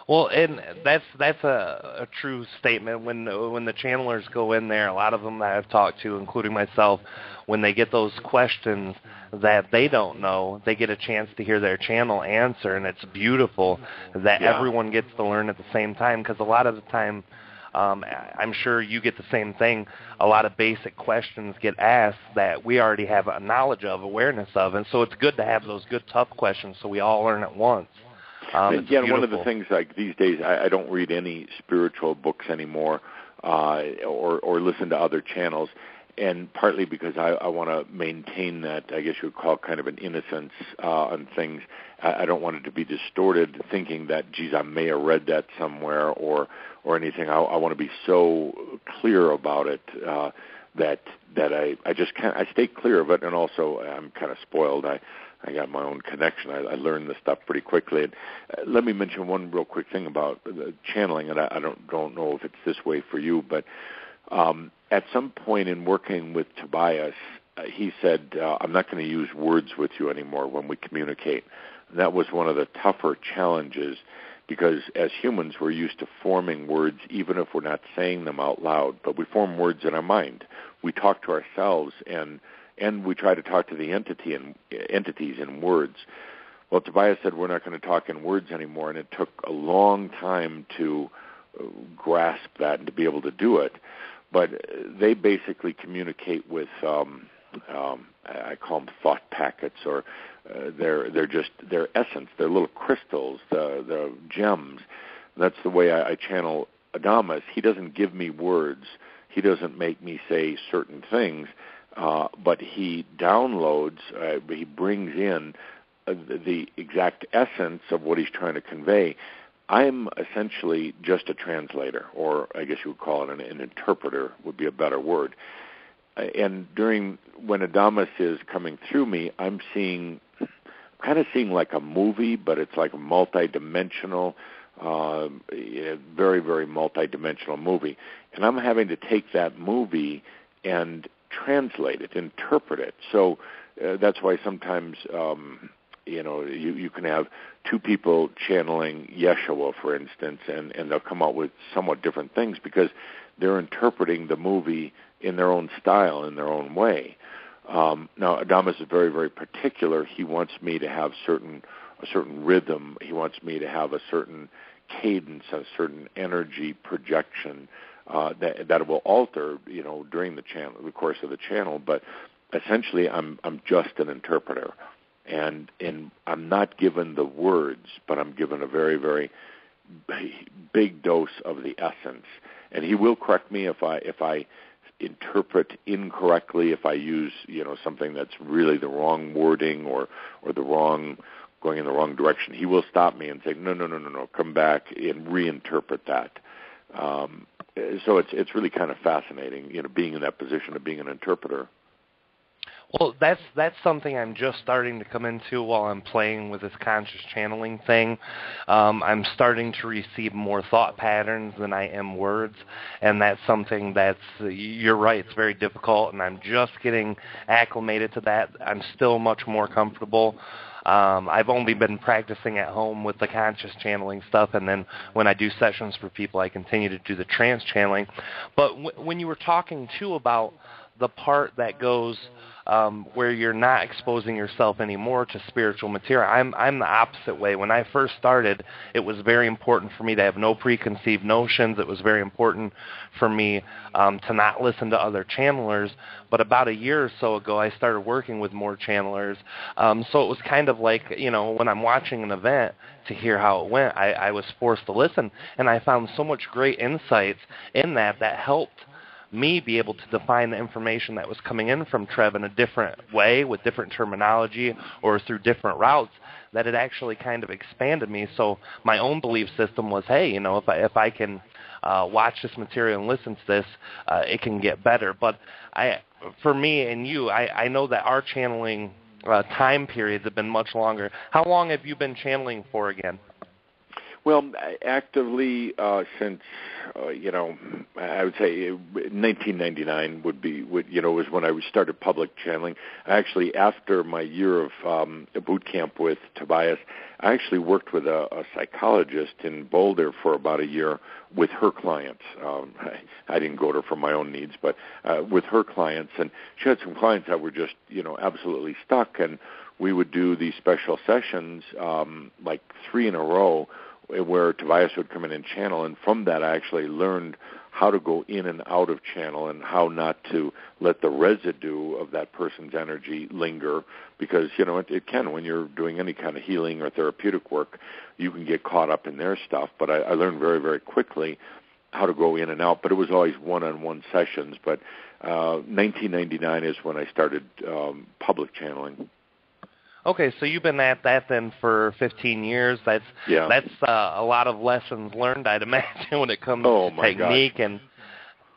Well, and that's a true statement. When the channelers go in there, a lot of them that I've talked to, including myself, when they get those questions that they don't know, they get a chance to hear their channel answer, and it's beautiful that everyone gets to learn at the same time, because a lot of the time, I'm sure you get the same thing, a lot of basic questions get asked that we already have a knowledge of, awareness of, and so it's good to have those good, tough questions so we all learn at once. Again, one of the things, like these days, I don't read any spiritual books anymore, or listen to other channels, and partly because I want to maintain that, I guess you would call, kind of an innocence on things. I don't want it to be distorted, thinking that, geez, I may have read that somewhere or anything. I want to be so clear about it that I just can't. I stay clear of it, and also I'm kind of spoiled. I got my own connection. I learned this stuff pretty quickly. And let me mention one real quick thing about channeling, and I don't know if it's this way for you, but at some point in working with Tobias, he said, I'm not going to use words with you anymore when we communicate. And that was one of the tougher challenges, because as humans, we're used to forming words even if we're not saying them out loud, but we form words in our mind. We talk to ourselves, and we try to talk to the entities in words. Well, Tobias said, we're not going to talk in words anymore, and it took a long time to grasp that and to be able to do it. But they basically communicate with, I call them thought packets, or they're just their essence, they're little crystals, the gems. That's the way I channel Adamus. He doesn't give me words. He doesn't make me say certain things. But he downloads, he brings in the exact essence of what he's trying to convey. I'm essentially just a translator, or I guess you would call it an interpreter would be a better word. And when Adamus is coming through me, I'm kind of seeing like a movie, but it's like a multi-dimensional, very, very multi-dimensional movie. And I'm having to take that movie and translate it, interpret it. So that's why sometimes, you can have two people channeling Yeshua, for instance, and they'll come out with somewhat different things because they're interpreting the movie in their own style, in their own way. Now, Adamus is very, very particular. He wants me to have certain a certain rhythm. He wants me to have a certain cadence, a certain energy projection that will alter, during the course of the channel. But essentially, I'm just an interpreter, and I'm not given the words, but I'm given a very, very big dose of the essence. And he will correct me if I interpret incorrectly, if I use something that's really the wrong wording or going in the wrong direction. He will stop me and say, no, come back and reinterpret that. So it's really kind of fascinating, being in that position of being an interpreter. Well, that's something I'm just starting to come into while I'm playing with this conscious channeling thing. I'm starting to receive more thought patterns than I am words, and that's something you're right, it's very difficult, and I'm just getting acclimated to that. I'm still much more comfortable. I've only been practicing at home with the conscious channeling stuff, and then when I do sessions for people, I continue to do the trance channeling. But when you were talking, too, about the part that goes where you're not exposing yourself anymore to spiritual material, I'm the opposite way. When I first started, it was very important for me to have no preconceived notions. It was very important for me to not listen to other channelers. But about a year or so ago, I started working with more channelers. So it was kind of like, when I'm watching an event to hear how it went, I was forced to listen. And I found so much great insights in that helped me be able to define the information that was coming in from Trev in a different way, with different terminology or through different routes, that it actually kind of expanded me. So my own belief system was, hey, if I can watch this material and listen to this, it can get better. But for me and you, I know that our channeling time periods have been much longer. How long have you been channeling for again? Well, actively since I would say 1999 was when I started public channeling. Actually, after my year of boot camp with Tobias, I actually worked with a psychologist in Boulder for about a year with her clients. I didn't go to her for my own needs, but with her clients, and she had some clients that were just absolutely stuck, and we would do these special sessions, like 3 in a row, where Tobias would come in and channel, and from that I actually learned how to go in and out of channel and how not to let the residue of that person's energy linger, because, it can, when you're doing any kind of healing or therapeutic work, you can get caught up in their stuff. But I learned very, very quickly how to go in and out, but it was always one-on-one sessions. But 1999 is when I started public channeling. Okay, so you've been at that then for 15 years. That's a lot of lessons learned, I'd imagine, when it comes to technique. Gosh. And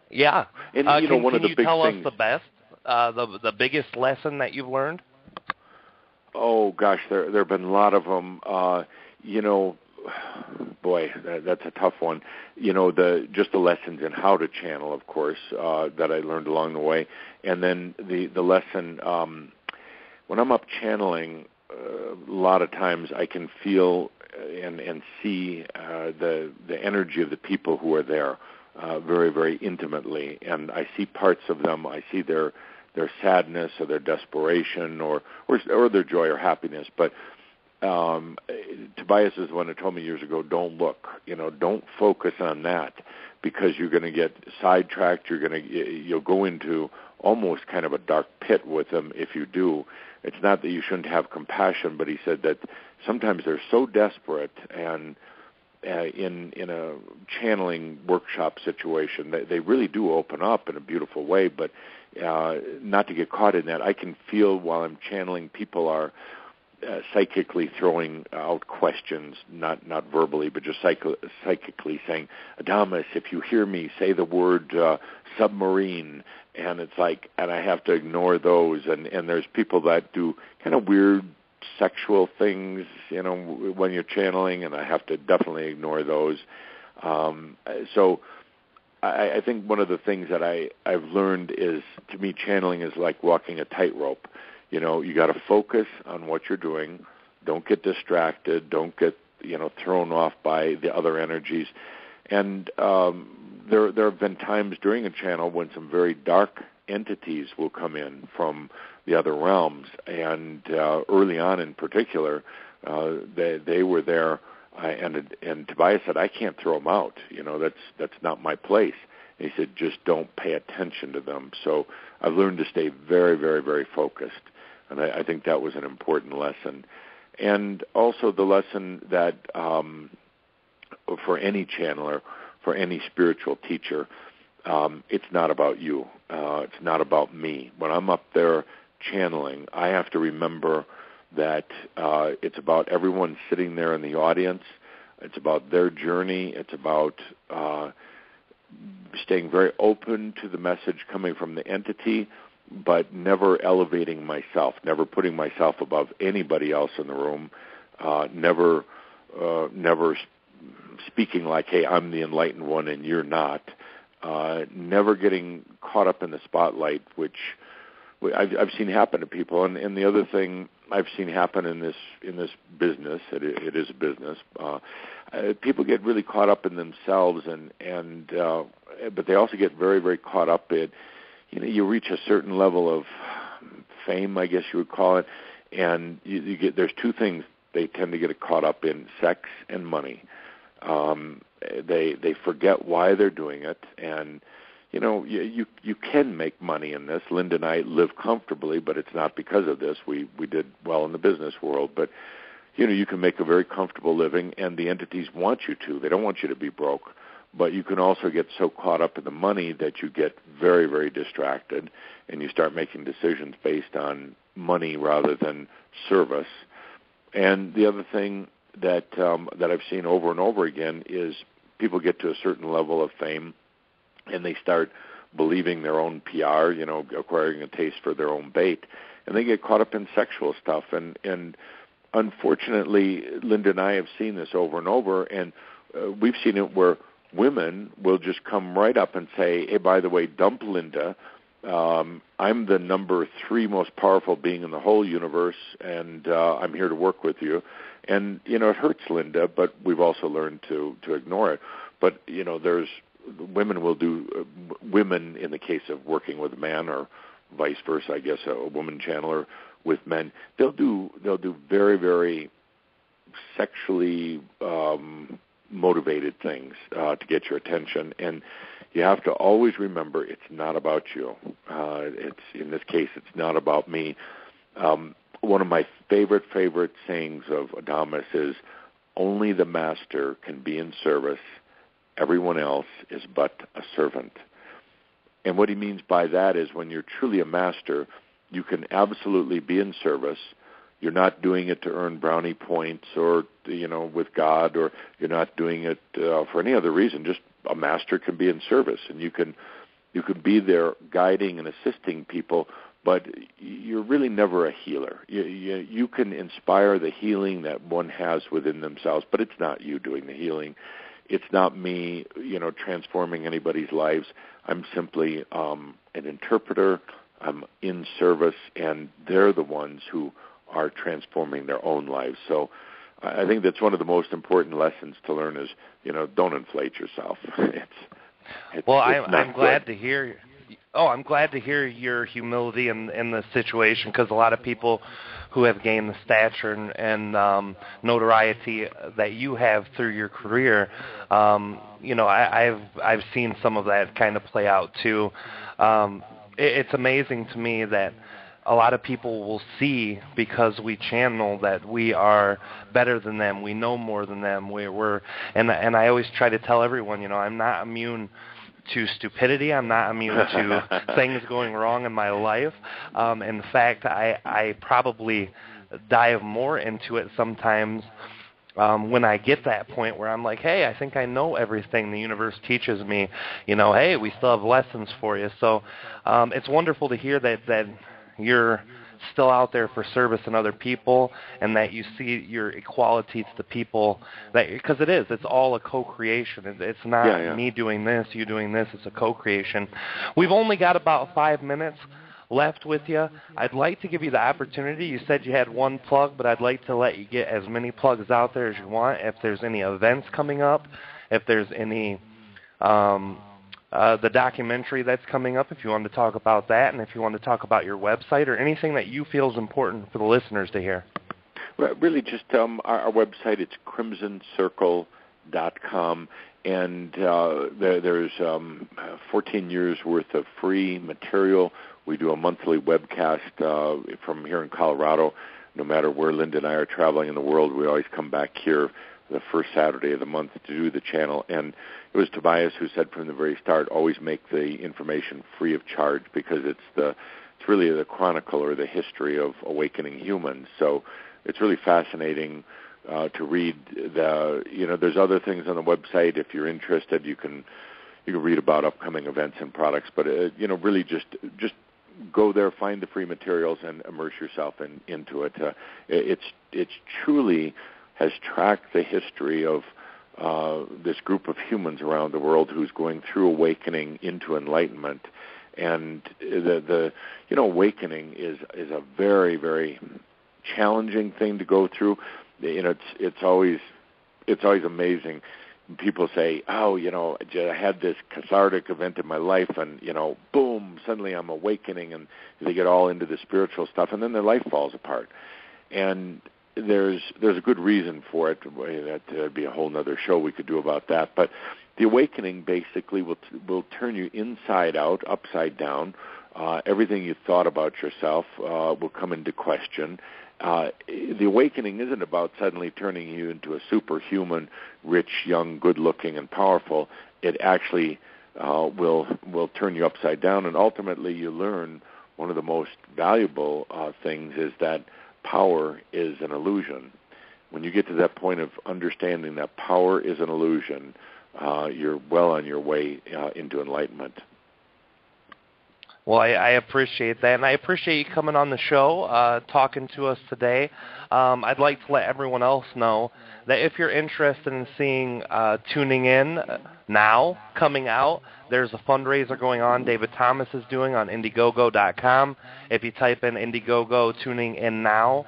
yeah, and can you tell us the biggest lesson that you've learned? Oh gosh, there have been a lot of them. Boy, that's a tough one. Just the lessons in how to channel, of course, that I learned along the way, and then the lesson. When I'm up channeling, a lot of times I can feel and see the energy of the people who are there very, very intimately, and I see parts of them. I see their sadness or their desperation or their joy or happiness. But Tobias is the one who told me years ago, don't look, don't focus on that, because you're going to get sidetracked. You'll go into almost kind of a dark pit with them if you do. It's not that you shouldn't have compassion, but he said that sometimes they're so desperate, and in a channeling workshop situation, they really do open up in a beautiful way, but not to get caught in that. I can feel while I'm channeling, people are psychically throwing out questions, not verbally, but just psychically saying, Adamus, if you hear me, say the word submarine. And it's like, and I have to ignore those. And there's people that do kind of weird sexual things, when you're channeling, and I have to definitely ignore those. So I think one of the things that I've learned is, to me, channeling is like walking a tightrope. You got to focus on what you're doing. Don't get distracted. Don't get, thrown off by the other energies. And there have been times during a channel when some very dark entities will come in from the other realms. And early on in particular, They were there, and Tobias said, I can't throw them out. That's not my place. And he said, just don't pay attention to them. So I've learned to stay very, very, very focused, and I think that was an important lesson. And also the lesson that for any channeler, for any spiritual teacher, it's not about you. It's not about me. When I'm up there channeling, I have to remember that it's about everyone sitting there in the audience. It's about their journey. It's about staying very open to the message coming from the entity, but never elevating myself, never putting myself above anybody else in the room, never speaking like, hey, I'm the enlightened one and you're not, never getting caught up in the spotlight, which I've seen happen to people. And the other thing I've seen happen in this business, it is a business, people get really caught up in themselves, but they also get very, very caught up in, you reach a certain level of fame, I guess you would call it, and you get, there's two things they tend to get caught up in: sex and money. They forget why they're doing it, and you can make money in this. Linda and I live comfortably, but it's not because of this. We did well in the business world, but you can make a very comfortable living, and the entities want you to. They don't want you to be broke, but you can also get so caught up in the money that you get very, very distracted, and you start making decisions based on money rather than service. And the other thing that I've seen over and over again is people get to a certain level of fame, and they start believing their own PR, acquiring a taste for their own bait, and they get caught up in sexual stuff. And unfortunately, Linda and I have seen this over and over, and we've seen it where women will just come right up and say, hey, by the way, dump Linda. I'm the number 3 most powerful being in the whole universe, and I'm here to work with you. And, it hurts Linda, but we've also learned to ignore it. But, there's women will do, women in the case of working with a man, or vice versa, I guess, a woman channeler with men, they'll do very, very sexually motivated things to get your attention. And you have to always remember, it's not about you. It's, in this case, it's not about me. One of my favorite sayings of Adamus is, only the master can be in service. Everyone else is but a servant. And what he means by that is, when you're truly a master, you can absolutely be in service. You're not doing it to earn brownie points or, with God, or you're not doing it for any other reason. Just a master can be in service, and you can be there guiding and assisting people, but you're really never a healer. You can inspire the healing that one has within themselves, but it's not you doing the healing. It's not me, transforming anybody's lives. I'm simply an interpreter. I'm in service, and they're the ones who are transforming their own lives. So I think that's one of the most important lessons to learn is, don't inflate yourself. I'm glad to hear. I'm glad to hear your humility in the situation, because a lot of people who have gained the stature and notoriety that you have through your career, I've seen some of that kind of play out too. It's amazing to me that a lot of people will see, because we channel, that we are better than them, we know more than them. And I always try to tell everyone, I'm not immune to stupidity. I'm not immune to things going wrong in my life. In fact, I probably dive more into it sometimes when I get that point where I'm like, hey, I think I know everything the universe teaches me. Hey, we still have lessons for you. So it's wonderful to hear that you're still out there for service and other people, and that you see your equality to the people, because it's all a co-creation. It's not me doing this, you doing this. It's a co-creation. We've only got about 5 minutes left with you. I'd like to give you the opportunity. You said you had one plug, but I'd like to let you get as many plugs out there as you want. If there's any events coming up, if there's any the documentary that's coming up, if you want to talk about that, and if you want to talk about your website or anything that you feel is important for the listeners to hear. Really, just our website. It's crimsoncircle.com, and there's 14 years worth of free material. We do a monthly webcast from here in Colorado. No matter where Linda and I are traveling in the world, we always come back here the first Saturday of the month to do the channel. And it was Tobias who said from the very start, always make the information free of charge, because it's really the chronicle or the history of awakening humans. So it's really fascinating to read. There's other things on the website. If you're interested, you can read about upcoming events and products. But really just go there, find the free materials, and immerse yourself into it. It's truly has tracked the history of this group of humans around the world who's going through awakening into enlightenment. And the awakening is a very, very challenging thing to go through. It's always amazing. People say, "Oh, I had this cathartic event in my life, and boom, suddenly I'm awakening," and they get all into the spiritual stuff, and then their life falls apart. And there's a good reason for it. That'd be a whole other show we could do about that. But the awakening basically will turn you inside out, upside down. Everything you thought about yourself will come into question. The awakening isn't about suddenly turning you into a superhuman, rich, young, good-looking, and powerful. It actually will turn you upside down, and ultimately you learn one of the most valuable things is that power is an illusion. When you get to that point of understanding that power is an illusion, you're well on your way into enlightenment. Well, I appreciate that, and I appreciate you coming on the show, talking to us today. I'd like to let everyone else know that if you're interested in seeing Tuning In Now coming out, there's a fundraiser going on David Thomas is doing on Indiegogo.com. If you type in Indiegogo Tuning In Now,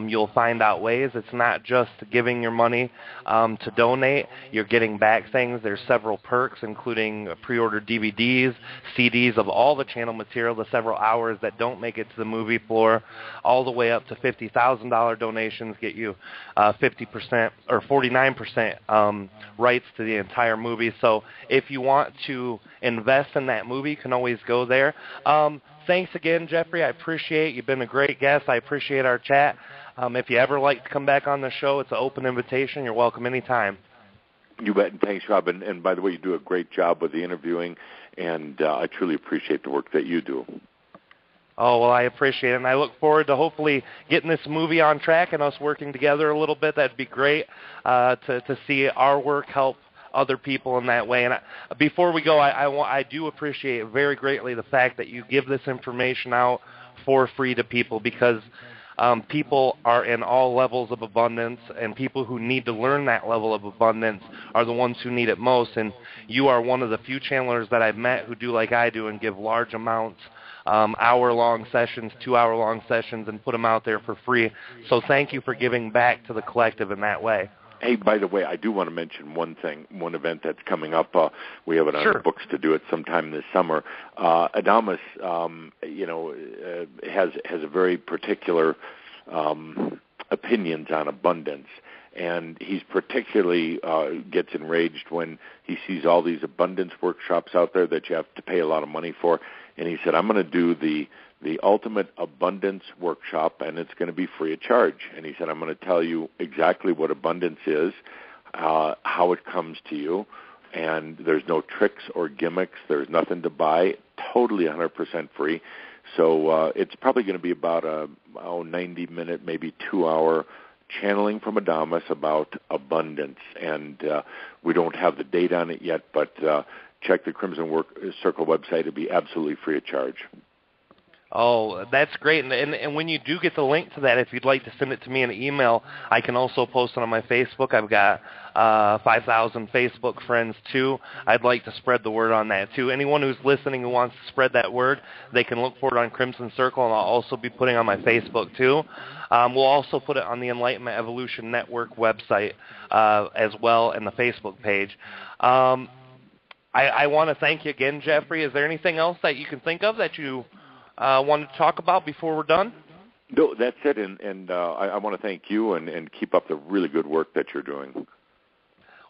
you'll find out ways. It's not just giving your money to donate. You're getting back things. There's several perks, including pre-ordered DVDs, CDs of all the channel material, the several hours that don't make it to the movie floor, all the way up to $50,000 donations get you 50% or 49% rights to the entire movie. So if you want to invest in that movie, you can always go there. Thanks again, Geoffrey. I appreciate you've been a great guest. I appreciate our chat. If you ever like to come back on the show, it's an open invitation. You're welcome anytime. You bet. And thanks, Rob. And by the way, you do a great job with the interviewing, and I truly appreciate the work that you do. Oh, well, I appreciate it, and I look forward to hopefully getting this movie on track and us working together a little bit. That'd be great to see our work help other people in that way. And before we go, I do appreciate very greatly the fact that you give this information out for free to people, because people are in all levels of abundance, and people who need to learn that level of abundance are the ones who need it most. And you are one of the few channelers that I've met who do like I do and give large amounts, hour-long sessions, 2-hour-long sessions, and put them out there for free. So thank you for giving back to the collective in that way. Hey, by the way, I do want to mention one event that's coming up. We have it on the books to do it sometime this summer. Adamus, has a very particular opinions on abundance, and he's particularly gets enraged when he sees all these abundance workshops out there that you have to pay a lot of money for. And he said, I'm going to do the ultimate abundance workshop, and it's going to be free of charge. And he said, I'm going to tell you exactly what abundance is, how it comes to you, and there's no tricks or gimmicks. There's nothing to buy, totally 100% free. So it's probably going to be about a 90-minute, maybe 2-hour channeling from Adamus about abundance. And we don't have the date on it yet, but check the Crimson Circle website. It'll be absolutely free of charge. Oh, that's great. And when you do get the link to that, if you'd like to send it to me in an email, I can also post it on my Facebook. I've got 5,000 Facebook friends, too. I'd like to spread the word on that, too. Anyone who's listening who wants to spread that word, they can look for it on Crimson Circle, and I'll also be putting it on my Facebook, too. We'll also put it on the Enlightenment Evolution Network website as well, and the Facebook page. I want to thank you again, Geoffrey. Is there anything else that you can think of that you want to talk about before we're done? No, that's it, and I want to thank you and keep up the really good work that you're doing.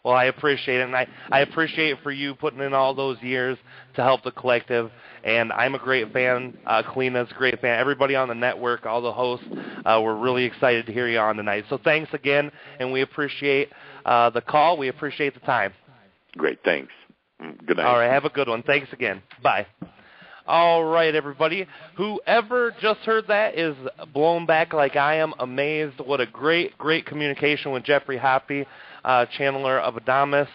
Well, I appreciate it, and I appreciate it for you putting in all those years to help the collective, and I'm a great fan. Kalina's a great fan. Everybody on the network, all the hosts, we're really excited to hear you on tonight. So thanks again, and we appreciate the call. We appreciate the time. Great, thanks. Good night. All right, have a good one. Thanks again. Bye. All right, everybody. Whoever just heard that is blown back like I am, amazed. What a great, great communication with Geoffrey Hoppe, channeler of Adamus,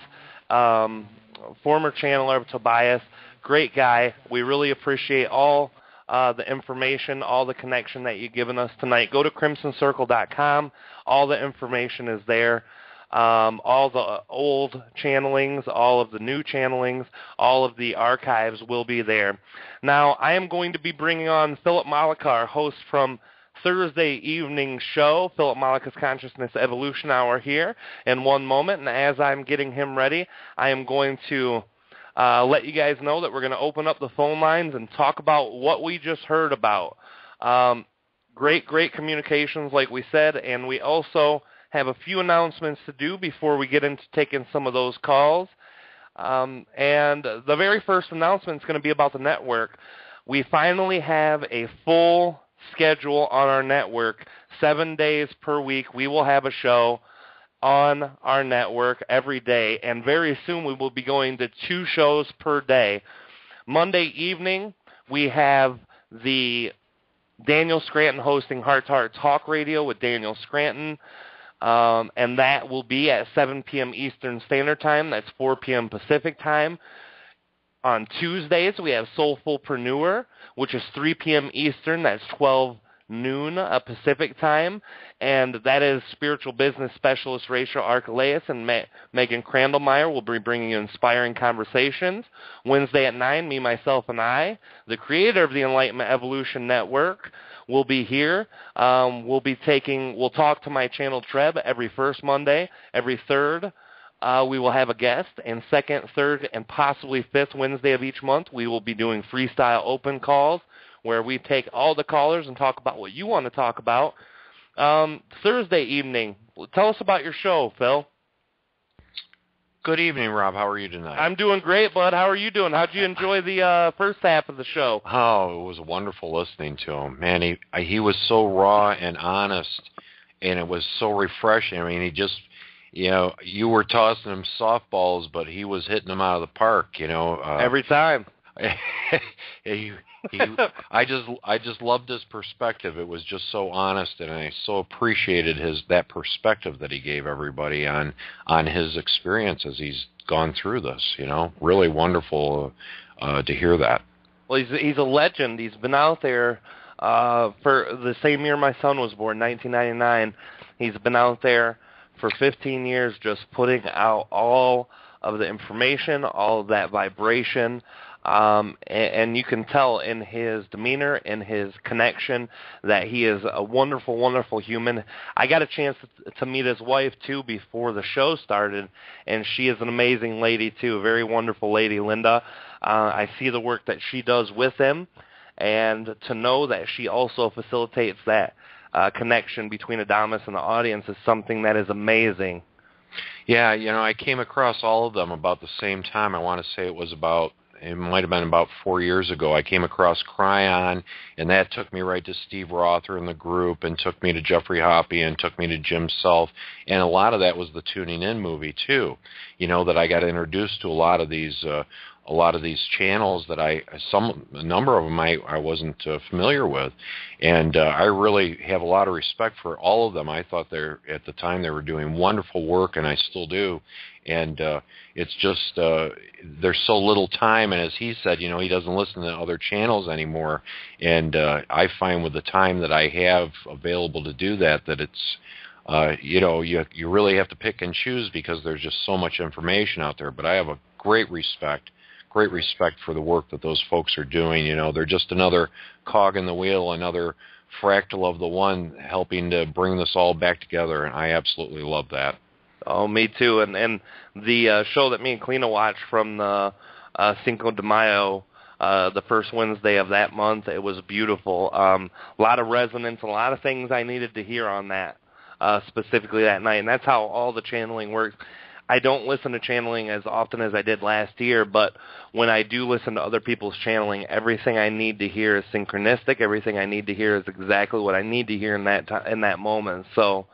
former channeler of Tobias. Great guy. We really appreciate all the information, all the connection that you've given us tonight. Go to crimsoncircle.com. All the information is there. All the old channelings, all of the new channelings, all of the archives will be there. Now, I am going to be bringing on Philip Malakar, host from Thursday evening show, Philip Malakar's Consciousness Evolution Hour here in one moment. And as I'm getting him ready, I am going to let you guys know that we're going to open up the phone lines and talk about what we just heard about. Great, great communications, like we said, and we also have a few announcements to do before we get into taking some of those calls. And the very first announcement is going to be about the network. We finally have a full schedule on our network. 7 days per week we will have a show on our network every day, and very soon we will be going to 2 shows per day. Monday evening we have the Daniel Scranton hosting Heart to Heart Talk Radio with Daniel Scranton. And that will be at 7 p.m. Eastern Standard Time. That's 4 p.m. Pacific Time. On Tuesdays, we have Soulfulpreneur, which is 3 p.m. Eastern. That's 12 noon Pacific Time. And that is spiritual business specialist Rachel Archelaus and Megan Crandallmeyer will be bringing you inspiring conversations. Wednesday at 9, me, myself, and I, the creator of the Enlightenment Evolution Network, will be here. We'll talk to my channel Treb every first Monday. Every third, we will have a guest. And second, third, and possibly fifth Wednesday of each month, we will be doing freestyle open calls where we take all the callers and talk about what you want to talk about. Thursday evening, tell us about your show, Phil. Good evening, Rob. How are you tonight? I'm doing great, bud. How are you doing? How'd you enjoy the first half of the show? Oh, it was wonderful listening to him. Man, he was so raw and honest, and it was so refreshing. I mean, he just, you were tossing him softballs, but he was hitting them out of the park, Every time. I just loved his perspective. It was just so honest, and I so appreciated that perspective that he gave everybody on his experience as he's gone through this. Really wonderful to hear that. Well, he's a legend. He's been out there for the same year my son was born, 1999. He's been out there for 15 years, just putting out all of the information, all of that vibration. And you can tell in his demeanor, in his connection, that he is a wonderful, wonderful human. I got a chance to meet his wife, too, before the show started, and she is an amazing lady, too, a very wonderful lady, Linda. I see the work that she does with him, and to know that she also facilitates that connection between Adamus and the audience is something that is amazing. Yeah, I came across all of them about the same time. I want to say it might have been about 4 years ago. I came across Cryon, and that took me right to Steve Rother and the group, and took me to Geoffrey Hoppe, and took me to Jim Self. And a lot of that was the Tuning In movie, too, that I got introduced to a lot of these channels that a number of them I wasn't familiar with. And I really have a lot of respect for all of them. I thought at the time they were doing wonderful work, and I still do. And it's just there's so little time, and as he said, he doesn't listen to other channels anymore. And I find with the time that I have available to do that it's you really have to pick and choose because there's just so much information out there. But I have a great respect for the work that those folks are doing. They're just another cog in the wheel, another fractal of the one, helping to bring this all back together, and I absolutely love that. Oh, me too. And the show that me and Kalina watched from the Cinco de Mayo the first Wednesday of that month. It was beautiful. A lot of resonance, a lot of things I needed to hear on that, specifically that night. And that's how all the channeling works. I don't listen to channeling as often as I did last year, but when I do listen to other people's channeling, everything I need to hear is synchronistic. Everything I need to hear is exactly what I need to hear in that moment. So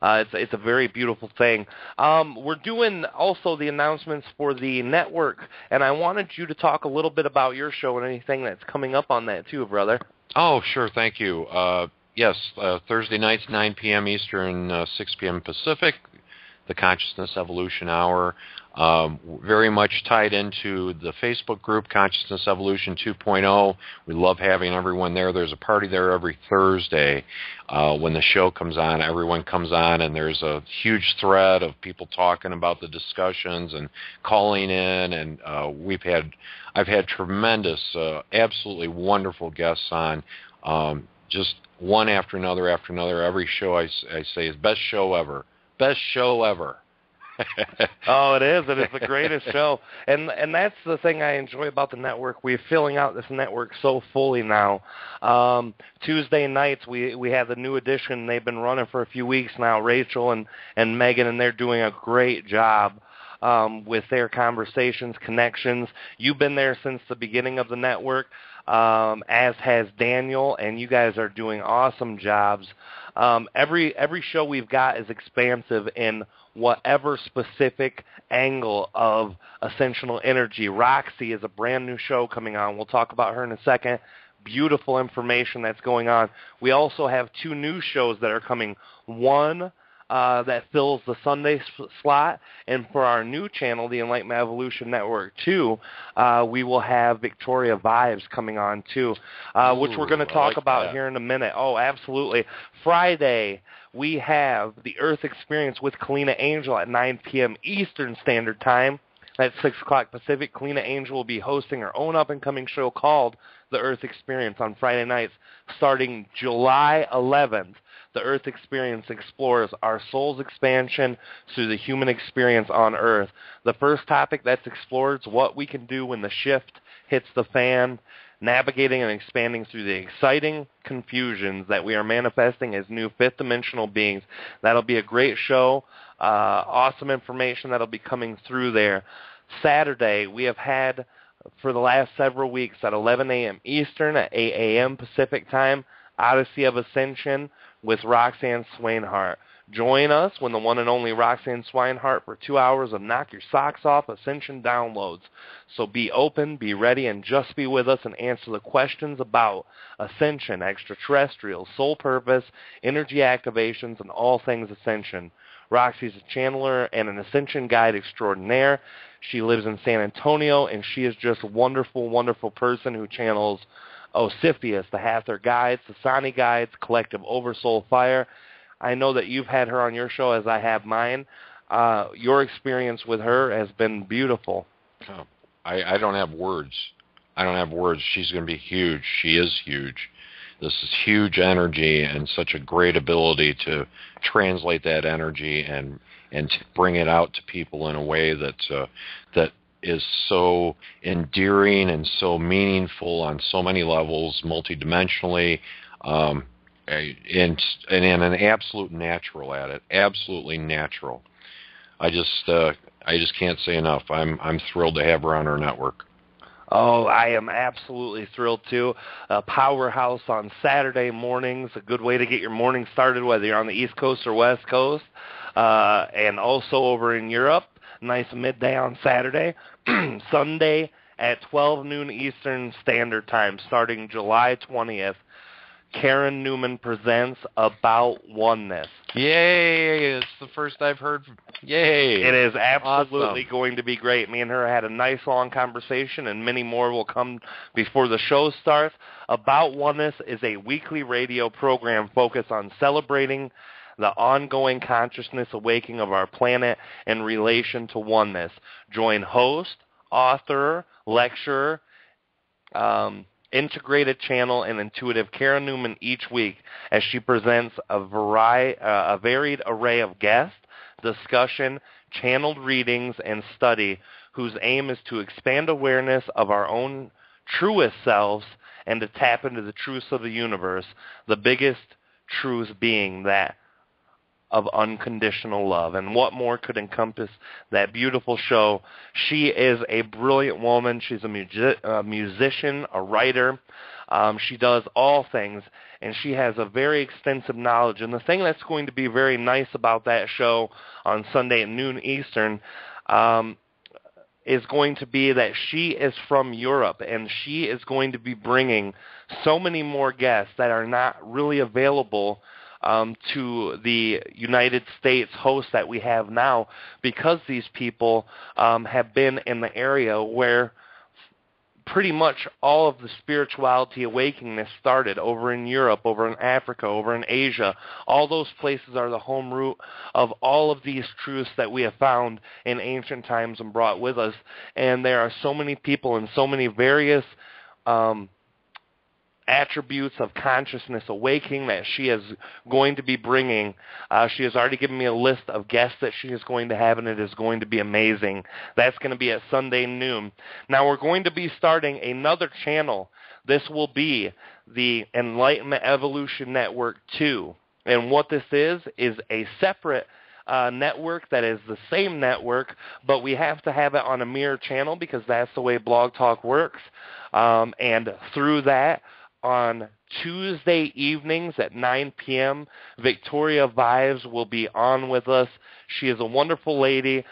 it's a very beautiful thing. We're doing also the announcements for the network, and I wanted you to talk a little bit about your show and anything that's coming up on that too, brother. Oh, sure. Thank you. Yes, Thursday nights, 9 p.m. Eastern, 6 p.m. Pacific, the Consciousness Evolution Hour. Very much tied into the Facebook group, Consciousness Evolution 2.0. We love having everyone there. There's a party there every Thursday. When the show comes on, everyone comes on, and there's a huge thread of people talking about the discussions and calling in, and I've had tremendous, absolutely wonderful guests on, just one after another. Every show I say is best show ever. Best show ever. Oh, it is. It is the greatest show. And that's the thing I enjoy about the network. We're filling out this network so fully now. Tuesday nights, we have the new edition. They've been running for a few weeks now, Rachel and Megan, and they're doing a great job with their conversations, connections. You've been there since the beginning of the network, as has Daniel, and you guys are doing awesome jobs. Every show we've got is expansive in whatever specific angle of ascensional energy. Roxy is a brand new show coming on. We'll talk about her in a second. Beautiful information that's going on. We also have 2 new shows that are coming. One that fills the Sunday slot, and for our new channel, the Enlightenment Evolution Network 2, we will have Victoria Vibes coming on too, which we're going to talk about here in a minute. Oh, absolutely. Friday, we have the Earth Experience with Kalina Angel at 9 p.m. Eastern Standard Time. At 6 o'clock Pacific, Kalina Angel will be hosting her own up-and-coming show called The Earth Experience on Friday nights starting July 11th. The Earth Experience explores our soul's expansion through the human experience on Earth. The first topic that's explored is what we can do when the shift hits the fan, navigating and expanding through the exciting confusions that we are manifesting as new fifth-dimensional beings. That'll be a great show. Awesome information that'll be coming through there. Saturday, we have had for the last several weeks at 11 a.m. Eastern, at 8 a.m. Pacific Time, Odyssey of Ascension with Roxanne Swainhart. Join us when the one and only Roxanne Swainhart for 2 hours of knock your socks off Ascension downloads. So be open, be ready, and just be with us and answer the questions about Ascension, extraterrestrial, soul purpose, energy activations, and all things Ascension. Roxy's a channeler and an Ascension guide extraordinaire. She lives in San Antonio, and she is just a wonderful, wonderful person who channels Osiphus, the Hathor Guides, the Sani Guides, Collective Oversoul Fire. I know that you've had her on your show, as I have mine. Your experience with her has been beautiful. Oh, I don't have words. She's going to be huge. She is huge. This is huge energy and such a great ability to translate that energy and to bring it out to people in a way that is so endearing and so meaningful on so many levels, multidimensionally, and in an absolute natural at it. Absolutely natural. I just can't say enough. I'm thrilled to have her on our network. Oh, I am absolutely thrilled, too. Powerhouse on Saturday mornings, a good way to get your morning started, whether you're on the East Coast or West Coast, and also over in Europe. Nice midday on Saturday. Sunday at 12 noon Eastern Standard Time, starting July 20th. Karen Newman presents About Oneness. Yay! It's the first I've heard. Yay! It is absolutely awesome. Going to be great. Me and her had a nice long conversation, and many more will come before the show starts. About Oneness is a weekly radio program focused on celebrating the ongoing consciousness awakening of our planet in relation to oneness. Join host, author, lecturer, integrated channel, and intuitive Karen Newman each week as she presents a varied array of guests, discussion, channeled readings, and study whose aim is to expand awareness of our own truest selves and to tap into the truths of the universe, the biggest truth being that of unconditional love. And what more could encompass that beautiful show? She is a brilliant woman. She's a musician, a writer. She does all things, and she has a very extensive knowledge. And the thing that's going to be very nice about that show on Sunday at noon Eastern is going to be that she is from Europe, and she is going to be bringing so many more guests that are not really available to the United States hosts that we have now, because these people have been in the area where pretty much all of the spirituality awakening started, over in Europe, over in Africa, over in Asia. All those places are the home root of all of these truths that we have found in ancient times and brought with us. And there are so many people and so many various attributes of consciousness awakening that she is going to be bringing. She has already given me a list of guests that she is going to have, and it is going to be amazing. That's going to be at Sunday noon. Now we're going to be starting another channel. This will be the Enlightenment Evolution Network 2. And what this is a separate network that is the same network, but we have to have it on a mirror channel because that's the way Blog Talk works. And through that, on Tuesday evenings at 9 p.m., Victoria Vives will be on with us. She is a wonderful lady.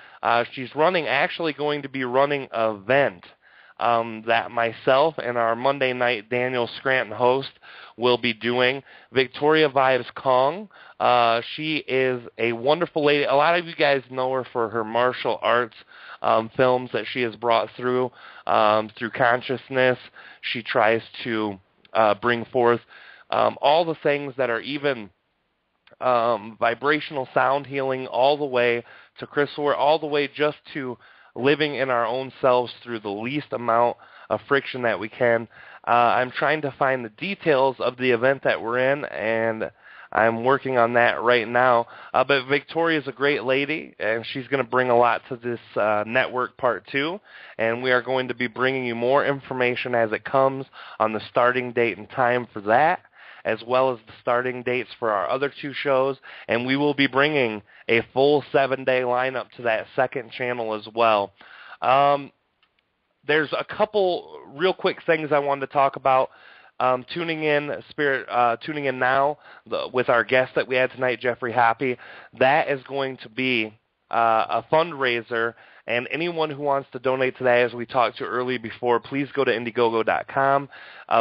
She's actually going to be running an event that myself and our Monday night Daniel Scranton host will be doing. Victoria Vives Kong. She is a wonderful lady. A lot of you guys know her for her martial arts films that she has brought through consciousness. She tries to bring forth all the things that are even vibrational sound healing, all the way to crystal work, all the way just to living in our own selves through the least amount of friction that we can. I'm trying to find the details of the event that we're in, and I'm working on that right now. But Victoria's a great lady, and she's going to bring a lot to this network part 2. And we are going to be bringing you more information as it comes on the starting date and time for that, as well as the starting dates for our other 2 shows. And we will be bringing a full 7-day lineup to that second channel as well. There's a couple real quick things I wanted to talk about. Tuning in now with our guest that we had tonight, Geoffrey Hoppe. That is going to be a fundraiser, and anyone who wants to donate to that, as we talked to earlier before, please go to Indiegogo.com.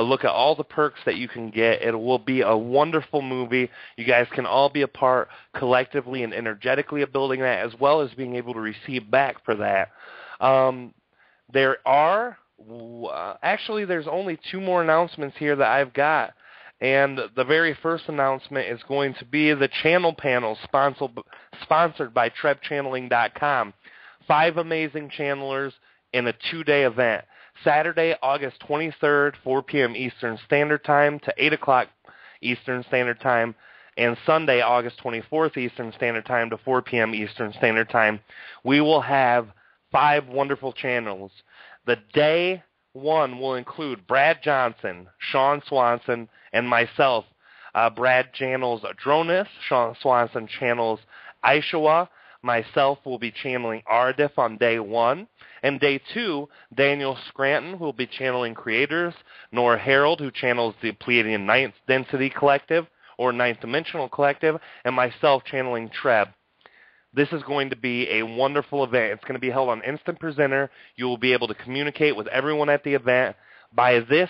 Look at all the perks that you can get. It will be a wonderful movie. You guys can all be a part collectively and energetically of building that, as well as being able to receive back for that. There's only 2 more announcements here that I've got. And the very first announcement is going to be the channel panel sponsored by TrebChanneling.com. 5 amazing channelers in a 2-day event. Saturday, August 23rd, 4 p.m. Eastern Standard Time to 8 o'clock Eastern Standard Time. And Sunday, August 24th, Eastern Standard Time to 4 p.m. Eastern Standard Time. We will have 5 wonderful channels. The day 1 will include Brad Johnson, Sean Swanson, and myself. Brad channels Adronis, Sean Swanson channels Aishawa. Myself will be channeling Ardif on day 1. And day 2, Daniel Scranton will be channeling Creators, Nora Harold, who channels the Pleiadian Ninth Density Collective, or Ninth Dimensional Collective, and myself channeling Treb. This is going to be a wonderful event. It's going to be held on Instant Presenter. You will be able to communicate with everyone at the event. By this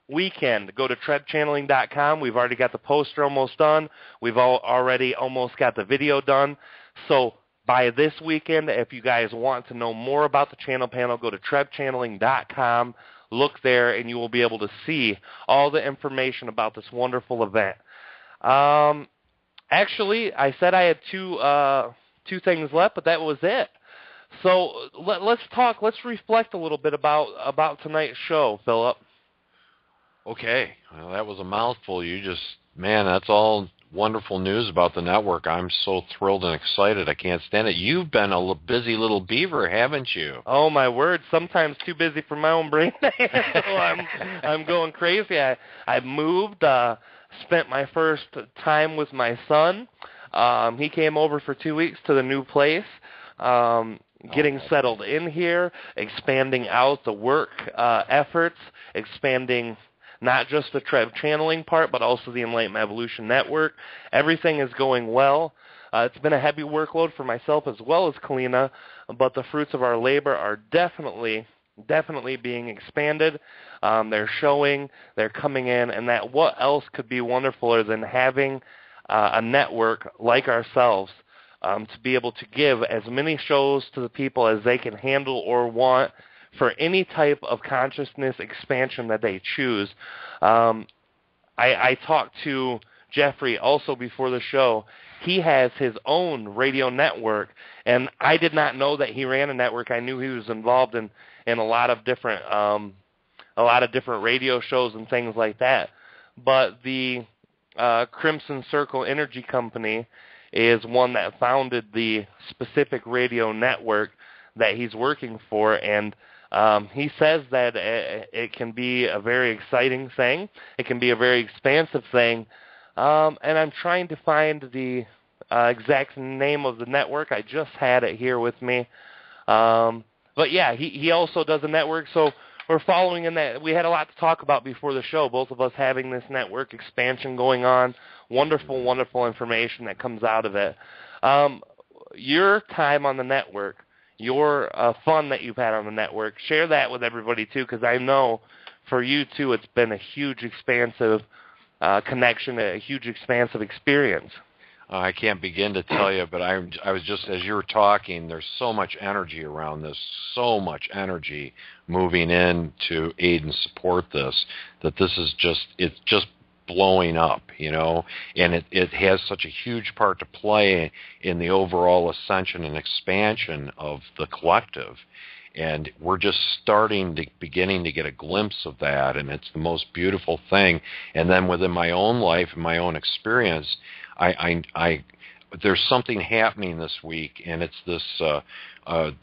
weekend, go to TrebChanneling.com. We've already got the poster almost done. We've already almost got the video done. So by this weekend, if you guys want to know more about the channel panel, go to TrebChanneling.com. Look there, and you will be able to see all the information about this wonderful event. Actually, I said I had two things left, but that was it. So let's reflect a little bit about tonight's show, Philip. Okay, well, that was a mouthful. That's all wonderful news about the network. I'm so thrilled and excited. I can't stand it. You've been a busy little beaver, haven't you? Oh, my word. Sometimes too busy for my own brain. So I'm going crazy. I moved, spent my first time with my son. He came over for 2 weeks to the new place, getting settled in here, expanding out the work efforts, expanding not just the channeling part, but also the Enlightenment Evolution Network. Everything is going well. It's been a heavy workload for myself as well as Kalina, but the fruits of our labor are definitely being expanded. They're showing, they're coming in, and that what else could be wonderfuler than having a network like ourselves to be able to give as many shows to the people as they can handle or want, for any type of consciousness expansion that they choose. I talked to Geoffrey also before the show. He has his own radio network, and I did not know that he ran a network. I knew he was involved in a lot of different radio shows and things like that. But the Crimson Circle Energy Company is one that founded the specific radio network that he's working for, and he says that it can be a very exciting thing. It can be a very expansive thing. And I'm trying to find the exact name of the network. I just had it here with me. But yeah, he also does a network, so we're following in that. We had a lot to talk about before the show, both of us having this network expansion going on. Wonderful, wonderful information that comes out of it. Your time on the network, your fun that you've had on the network, share that with everybody too, because I know for you too it's been a huge expansive connection, a huge expansive experience. I can't begin to tell you, but I was just, as you were talking, there's so much energy around this, so much energy moving in to aid and support this, that this is it's just blowing up, and it has such a huge part to play in the overall ascension and expansion of the collective. And we're just beginning to get a glimpse of that, and it's the most beautiful thing. And then within my own life and my own experience, there's something happening this week, and it's this.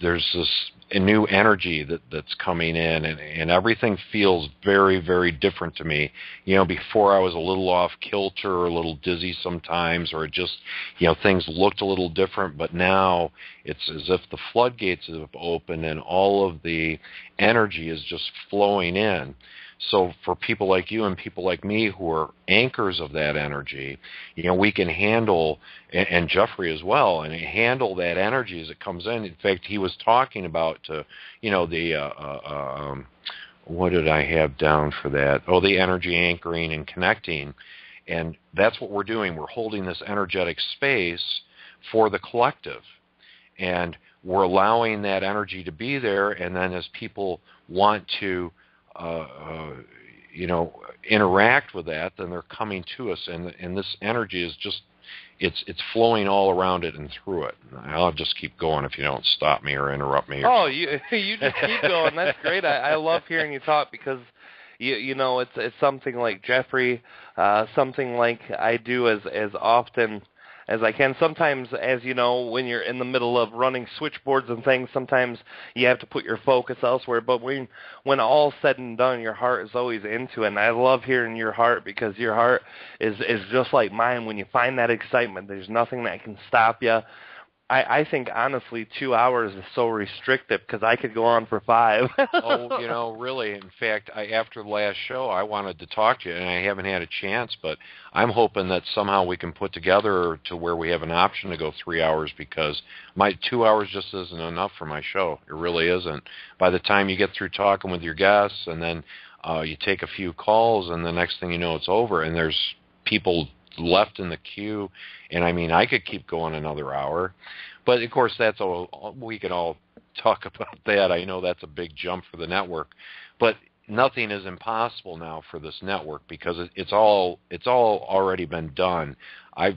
There's this new energy that's coming in, and everything feels very, very different to me. Before I was a little off kilter, or a little dizzy sometimes, or just, things looked a little different. But now it's as if the floodgates have opened, and all of the energy is just flowing in. So for people like you and people like me who are anchors of that energy, we can handle, and Geoffrey as well, and handle that energy as it comes in. In fact, he was talking about, what did I have down for that? Oh, the energy anchoring and connecting. And that's what we're doing. We're holding this energetic space for the collective. And we're allowing that energy to be there, and then as people want to interact with that, then they're coming to us, and this energy is just, it's flowing all around it and through it. I'll just keep going if you don't stop me or interrupt me. Oh, you just keep going. That's great. I love hearing you talk, because it's something like Geoffrey, something like I do as often as I can. Sometimes, as you know, when you're in the middle of running switchboards and things, sometimes you have to put your focus elsewhere. But when all's said and done, your heart is always into it. And I love hearing your heart, because your heart is just like mine. When you find that excitement, there's nothing that can stop you. I think, honestly, 2 hours is so restrictive, because I could go on for 5. Oh, really. In fact, after the last show, I wanted to talk to you, and I haven't had a chance, but I'm hoping that somehow we can put together to where we have an option to go 3 hours, because my 2 hours just isn't enough for my show. It really isn't. By the time you get through talking with your guests, and then you take a few calls, and the next thing you know, it's over, and there's people left in the queue, and I could keep going another hour, but of course that's all, we can all talk about that. I know that's a big jump for the network, but nothing is impossible now for this network, because it's all already been done. I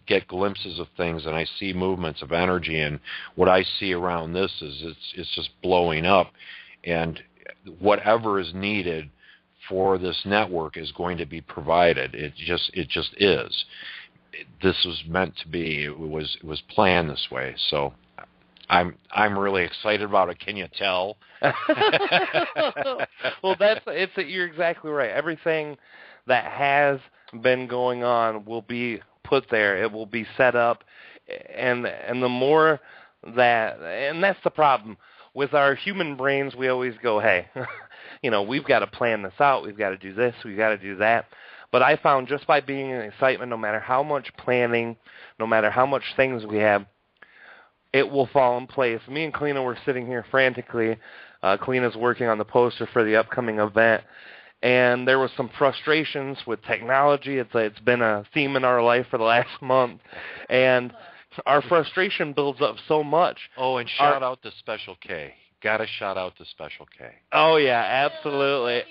get glimpses of things, and I see movements of energy, and what I see around this is it's just blowing up, and whatever is needed for this network is going to be provided. It just is. this was meant to be. It was planned this way. So I'm really excited about it. Can you tell? Well, you're exactly right. Everything that has been going on will be put there. It will be set up, and the more that, and that's the problem with our human brains. We always go, hey, we've got to plan this out. We've got to do this. We've got to do that. But I found just by being in excitement, no matter how much planning, no matter how much things we have, it will fall in place. Me and Kalina were sitting here frantically. Kalina's working on the poster for the upcoming event, and there was some frustrations with technology. It's been a theme in our life for the last month, and our frustration builds up so much. Oh, and shout out to Special K. Got to shout out to Special K. Oh yeah, absolutely.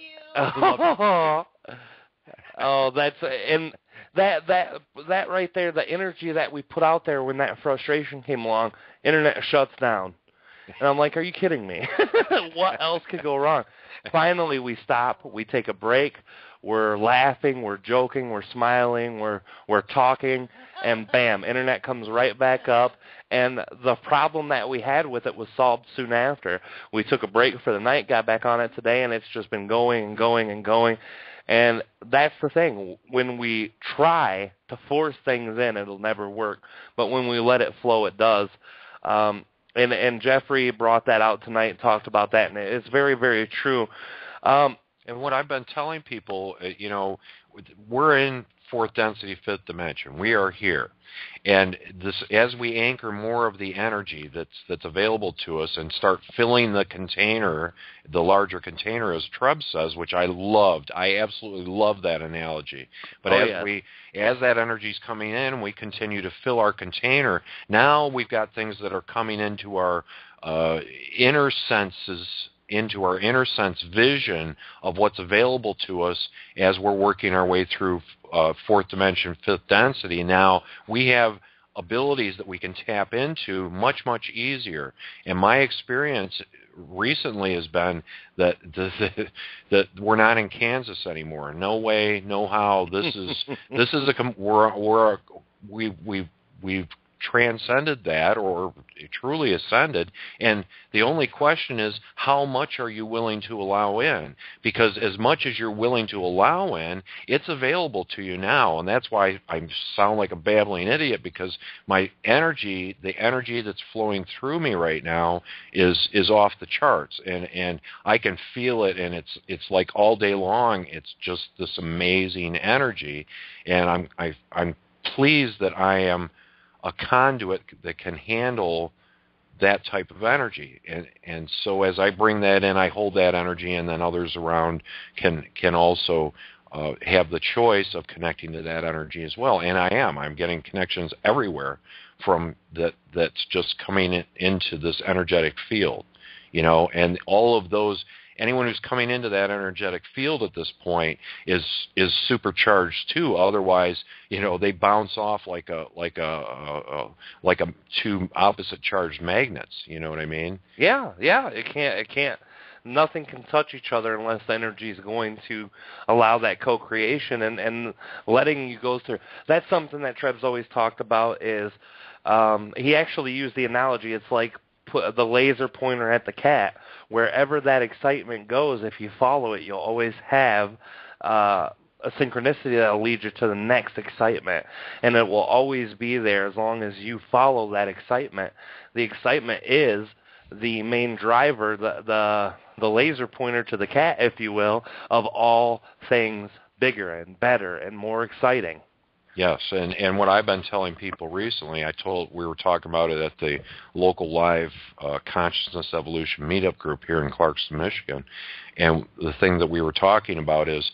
Oh, that's and that right there, the energy that we put out there when that frustration came along, internet shuts down. And I'm like, are you kidding me? What else could go wrong? Finally, we stop. We take a break. We're laughing. We're joking. We're smiling. We're talking. And bam, internet comes right back up. And the problem that we had with it was solved soon after. We took a break for the night, got back on it today, and it's just been going and going and going. And that's the thing. When we try to force things in, it'll never work. But when we let it flow, it does. And Geoffrey brought that out tonight and talked about that, and it's very, very true. And what I've been telling people, we're in fourth density, fifth dimension. We are here. And this, as we anchor more of the energy that's available to us and start filling the container, the larger container, as Treb says, which I loved. I absolutely love that analogy. But as that energy's coming in, we continue to fill our container. Now we've got things that are coming into our inner senses, into our inner sense vision of what's available to us as we're working our way through fourth dimension, fifth density. Now we have abilities that we can tap into much, much easier. And my experience recently has been that that we're not in Kansas anymore. No way, no how. We've transcended that, or truly ascended, and the only question is, how much are you willing to allow in? Because as much as you're willing to allow in, it's available to you now, and that's why I sound like a babbling idiot, because my energy, the energy that's flowing through me right now is off the charts, and I can feel it, and it's like all day long, it's just this amazing energy, and I'm pleased that I am a conduit that can handle that type of energy. And so as I bring that in, I hold that energy, and then others around can also have the choice of connecting to that energy as well. And I'm getting connections everywhere from that's just coming into this energetic field, and all of those, anyone who's coming into that energetic field at this point is supercharged too. Otherwise, they bounce off like two opposite charged magnets. You know what I mean? Yeah. It can't. Nothing can touch each other unless the energy is going to allow that co-creation and letting you go through. That's something that Treb's always talked about. Is he actually used the analogy? It's like put the laser pointer at the cat. Wherever that excitement goes, if you follow it, you'll always have a synchronicity that will lead you to the next excitement. And it will always be there as long as you follow that excitement. The excitement is the main driver, the laser pointer to the cat, if you will, of all things bigger and better and more exciting. Yes, and what I've been telling people recently, we were talking about it at the local live consciousness evolution meetup group here in Clarkston, Michigan, and the thing that we were talking about is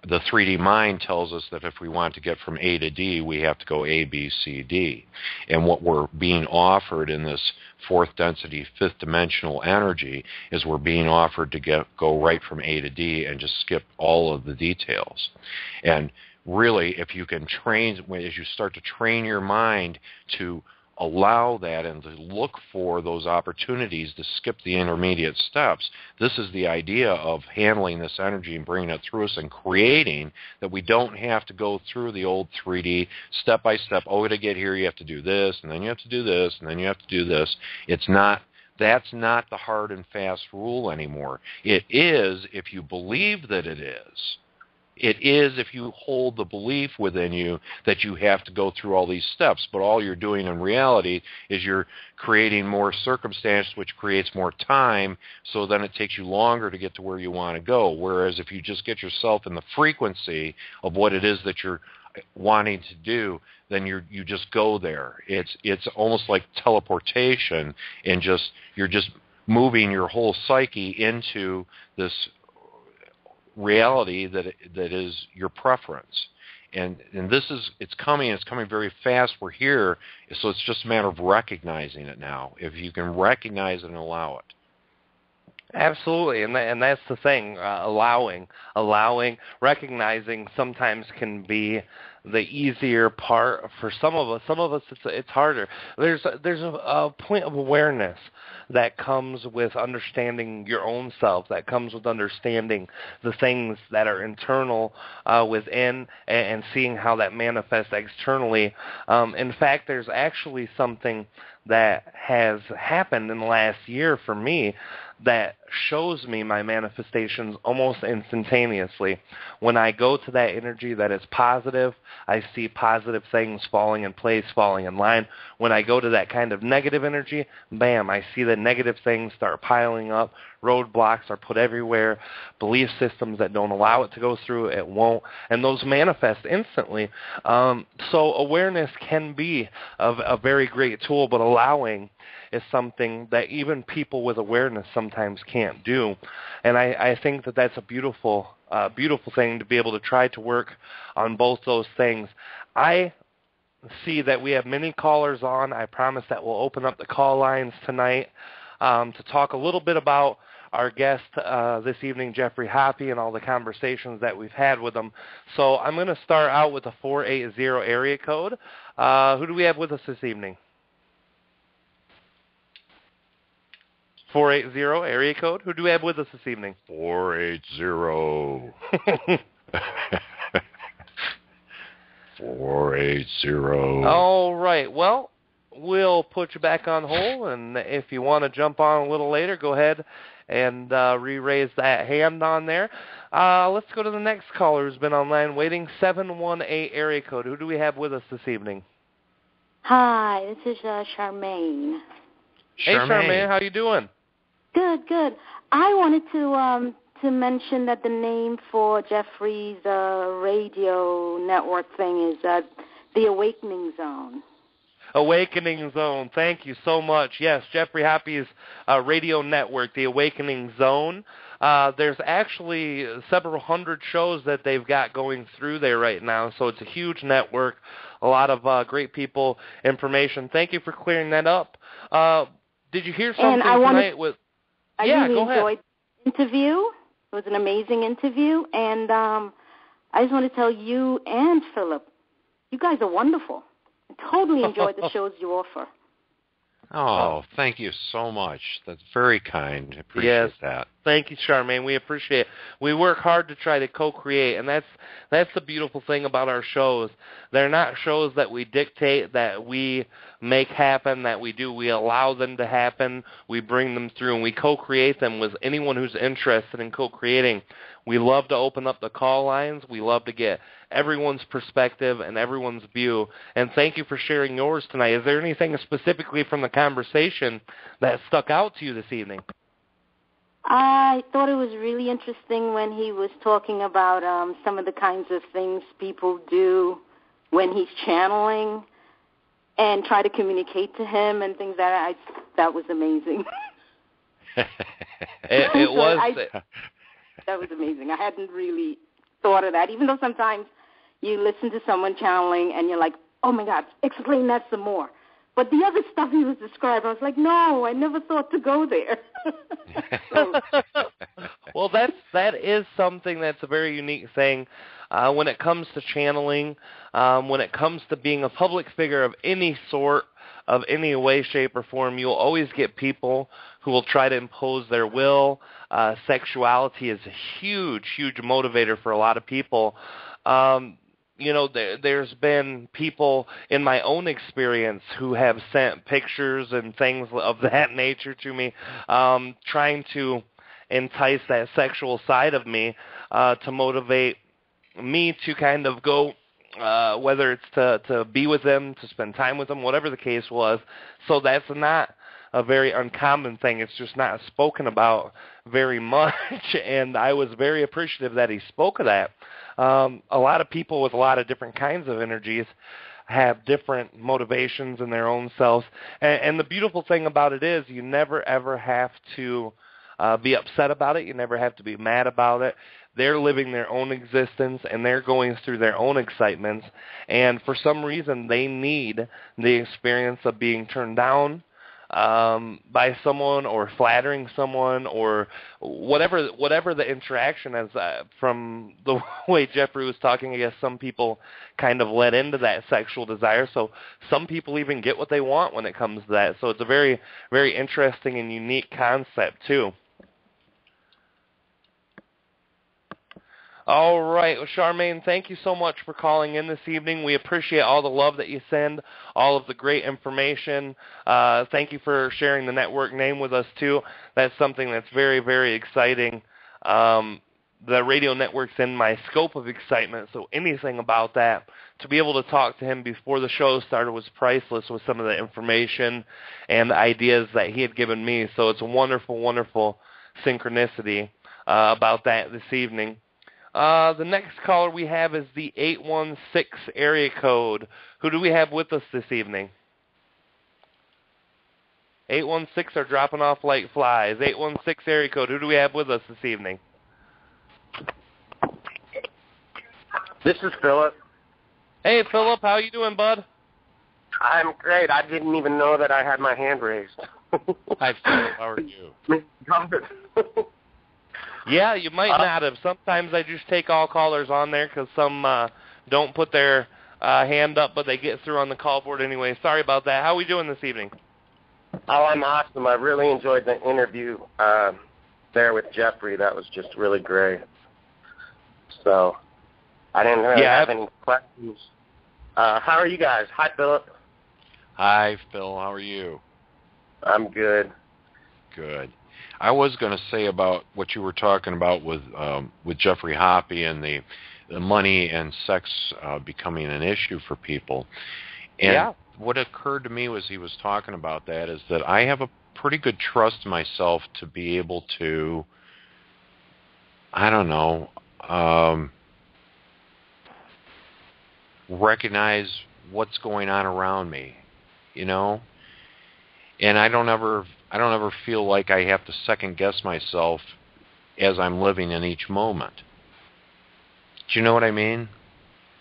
the 3D mind tells us that if we want to get from A to D, we have to go A, B, C, D. And what we're being offered in this fourth density, fifth dimensional energy is we're being offered to go right from A to D and just skip all of the details. And really, if you can train, as you start to train your mind to allow that and to look for those opportunities to skip the intermediate steps. This is the idea of handling this energy and bringing it through us and creating that we don't have to go through the old 3D step by step. Oh, to get here you have to do this, and then you have to do this, and then you have to do this. That's not the hard and fast rule anymore. It is if you believe that it is. It is if you hold the belief within you that you have to go through all these steps, but all you're doing in reality is you're creating more circumstance, which creates more time, so then it takes you longer to get to where you want to go. Whereas if you just get yourself in the frequency of what it is that you're wanting to do, then you just go there. It's almost like teleportation, and you're just moving your whole psyche into this reality that is your preference. And it's coming very fast. We're here, so it's just a matter of recognizing it now. If you can recognize it and allow it. Absolutely, and that's the thing. Allowing, recognizing sometimes can be the easier part for some of us. Some of us it's harder. There's a point of awareness that comes with understanding your own self, that comes with understanding the things that are internal within and seeing how that manifests externally. In fact, there's actually something that has happened in the last year for me that shows me my manifestations almost instantaneously. When I go to that energy that is positive, I see positive things falling in place, falling in line. When I go to that kind of negative energy, bam, I see the negative things start piling up. Roadblocks are put everywhere. Belief systems that don't allow it to go through, it won't. And those manifest instantly. So awareness can be a very great tool, but allowing is something that even people with awareness sometimes can't do. And I think that that's a beautiful thing to be able to try to work on both those things. I see that we have many callers on. I promise that we'll open up the call lines tonight to talk a little bit about our guest this evening, Geoffrey Hoppe, and all the conversations that we've had with him. So I'm going to start out with a 480 area code. Who do we have with us this evening? 480 area code. Who do we have with us this evening? 480. 480. All right. Well, we'll put you back on hold, and if you want to jump on a little later, go ahead and re-raise that hand on there. Let's go to the next caller who's been online waiting, 718 area code. Who do we have with us this evening? Hi, this is Charmaine. Hey, Charmaine, how you doing? Good. I wanted to mention that the name for Geoffrey's radio network thing is the Awakening Zone. Awakening Zone. Thank you so much. Yes, Geoffrey Hoppe's radio network, the Awakening Zone. There's actually several hundred shows that they've got going through there right now, so it's a huge network, a lot of great people, information. Thank you for clearing that up. Did you hear something tonight with... I really enjoyed the interview. It was an amazing interview, and I just want to tell you and Philip, you guys are wonderful. I totally enjoyed the shows you offer. Oh, thank you so much. That's very kind. I appreciate that. Thank you, Charmaine. We appreciate it. We work hard to try to co-create, and that's the beautiful thing about our shows. They're not shows that we dictate, that we make happen, that we do. We allow them to happen. We bring them through, and we co-create them with anyone who's interested in co-creating. We love to open up the call lines. We love to get everyone's perspective and everyone's view. And thank you for sharing yours tonight. Is there anything specifically from the conversation that stuck out to you this evening? I thought it was really interesting when he was talking about some of the kinds of things people do when he's channeling and try to communicate to him and things that was amazing. It was. That was amazing. I hadn't really thought of that, even though sometimes you listen to someone channeling and you're like, oh, my God, explain that some more. But the other stuff he was describing, I was like, no, I never thought to go there. Well, that is something that's a very unique thing. When it comes to channeling, when it comes to being a public figure of any sort, of any way, shape, or form. You'll always get people who will try to impose their will. Sexuality is a huge, huge motivator for a lot of people. There's been people in my own experience who have sent pictures and things of that nature to me, trying to entice that sexual side of me to motivate me to kind of go, whether it's to be with them, to spend time with them, whatever the case was. So that's not a very uncommon thing. It's just not spoken about very much, and I was very appreciative that he spoke of that. A lot of people with a lot of different kinds of energies have different motivations in their own selves, and the beautiful thing about it is you never, ever have to be upset about it. You never have to be mad about it. They're living their own existence, and they're going through their own excitements, and for some reason they need the experience of being turned down by someone, or flattering someone, or whatever the interaction is. From the way Geoffrey was talking, I guess some people kind of let into that sexual desire, so some people even get what they want when it comes to that. So it's a very, very interesting and unique concept too. All right, well, Charmaine, thank you so much for calling in this evening. We appreciate all the love that you send, all of the great information. Thank you for sharing the network name with us, too. That's something that's very, very exciting. The radio network's in my scope of excitement, so anything about that, to be able to talk to him before the show started was priceless with some of the information and ideas that he had given me. So it's a wonderful, wonderful synchronicity about that this evening. The next caller we have is the 816 area code. Who do we have with us this evening? 816 are dropping off like flies. 816 area code. Who do we have with us this evening? This is Philip. Hey, Philip. How you doing, bud? I'm great. I didn't even know that I had my hand raised. Hi, Philip. How are you? Yeah, you might not have. Sometimes I just take all callers on there because some don't put their hand up, but they get through on the call board anyway. Sorry about that. How are we doing this evening? Oh, I'm awesome. I really enjoyed the interview there with Geoffrey. That was just really great. So I didn't really have any questions. How are you guys? Hi, Philip. Hi, Phil. How are you? I'm good. Good. I was going to say about what you were talking about with Geoffrey Hoppe and the money and sex becoming an issue for people. And what occurred to me was he was talking about that is that I have a pretty good trust in myself to be able to, I don't know, recognize what's going on around me, you know? And I don't ever feel like I have to second guess myself as I'm living in each moment. Do you know what I mean?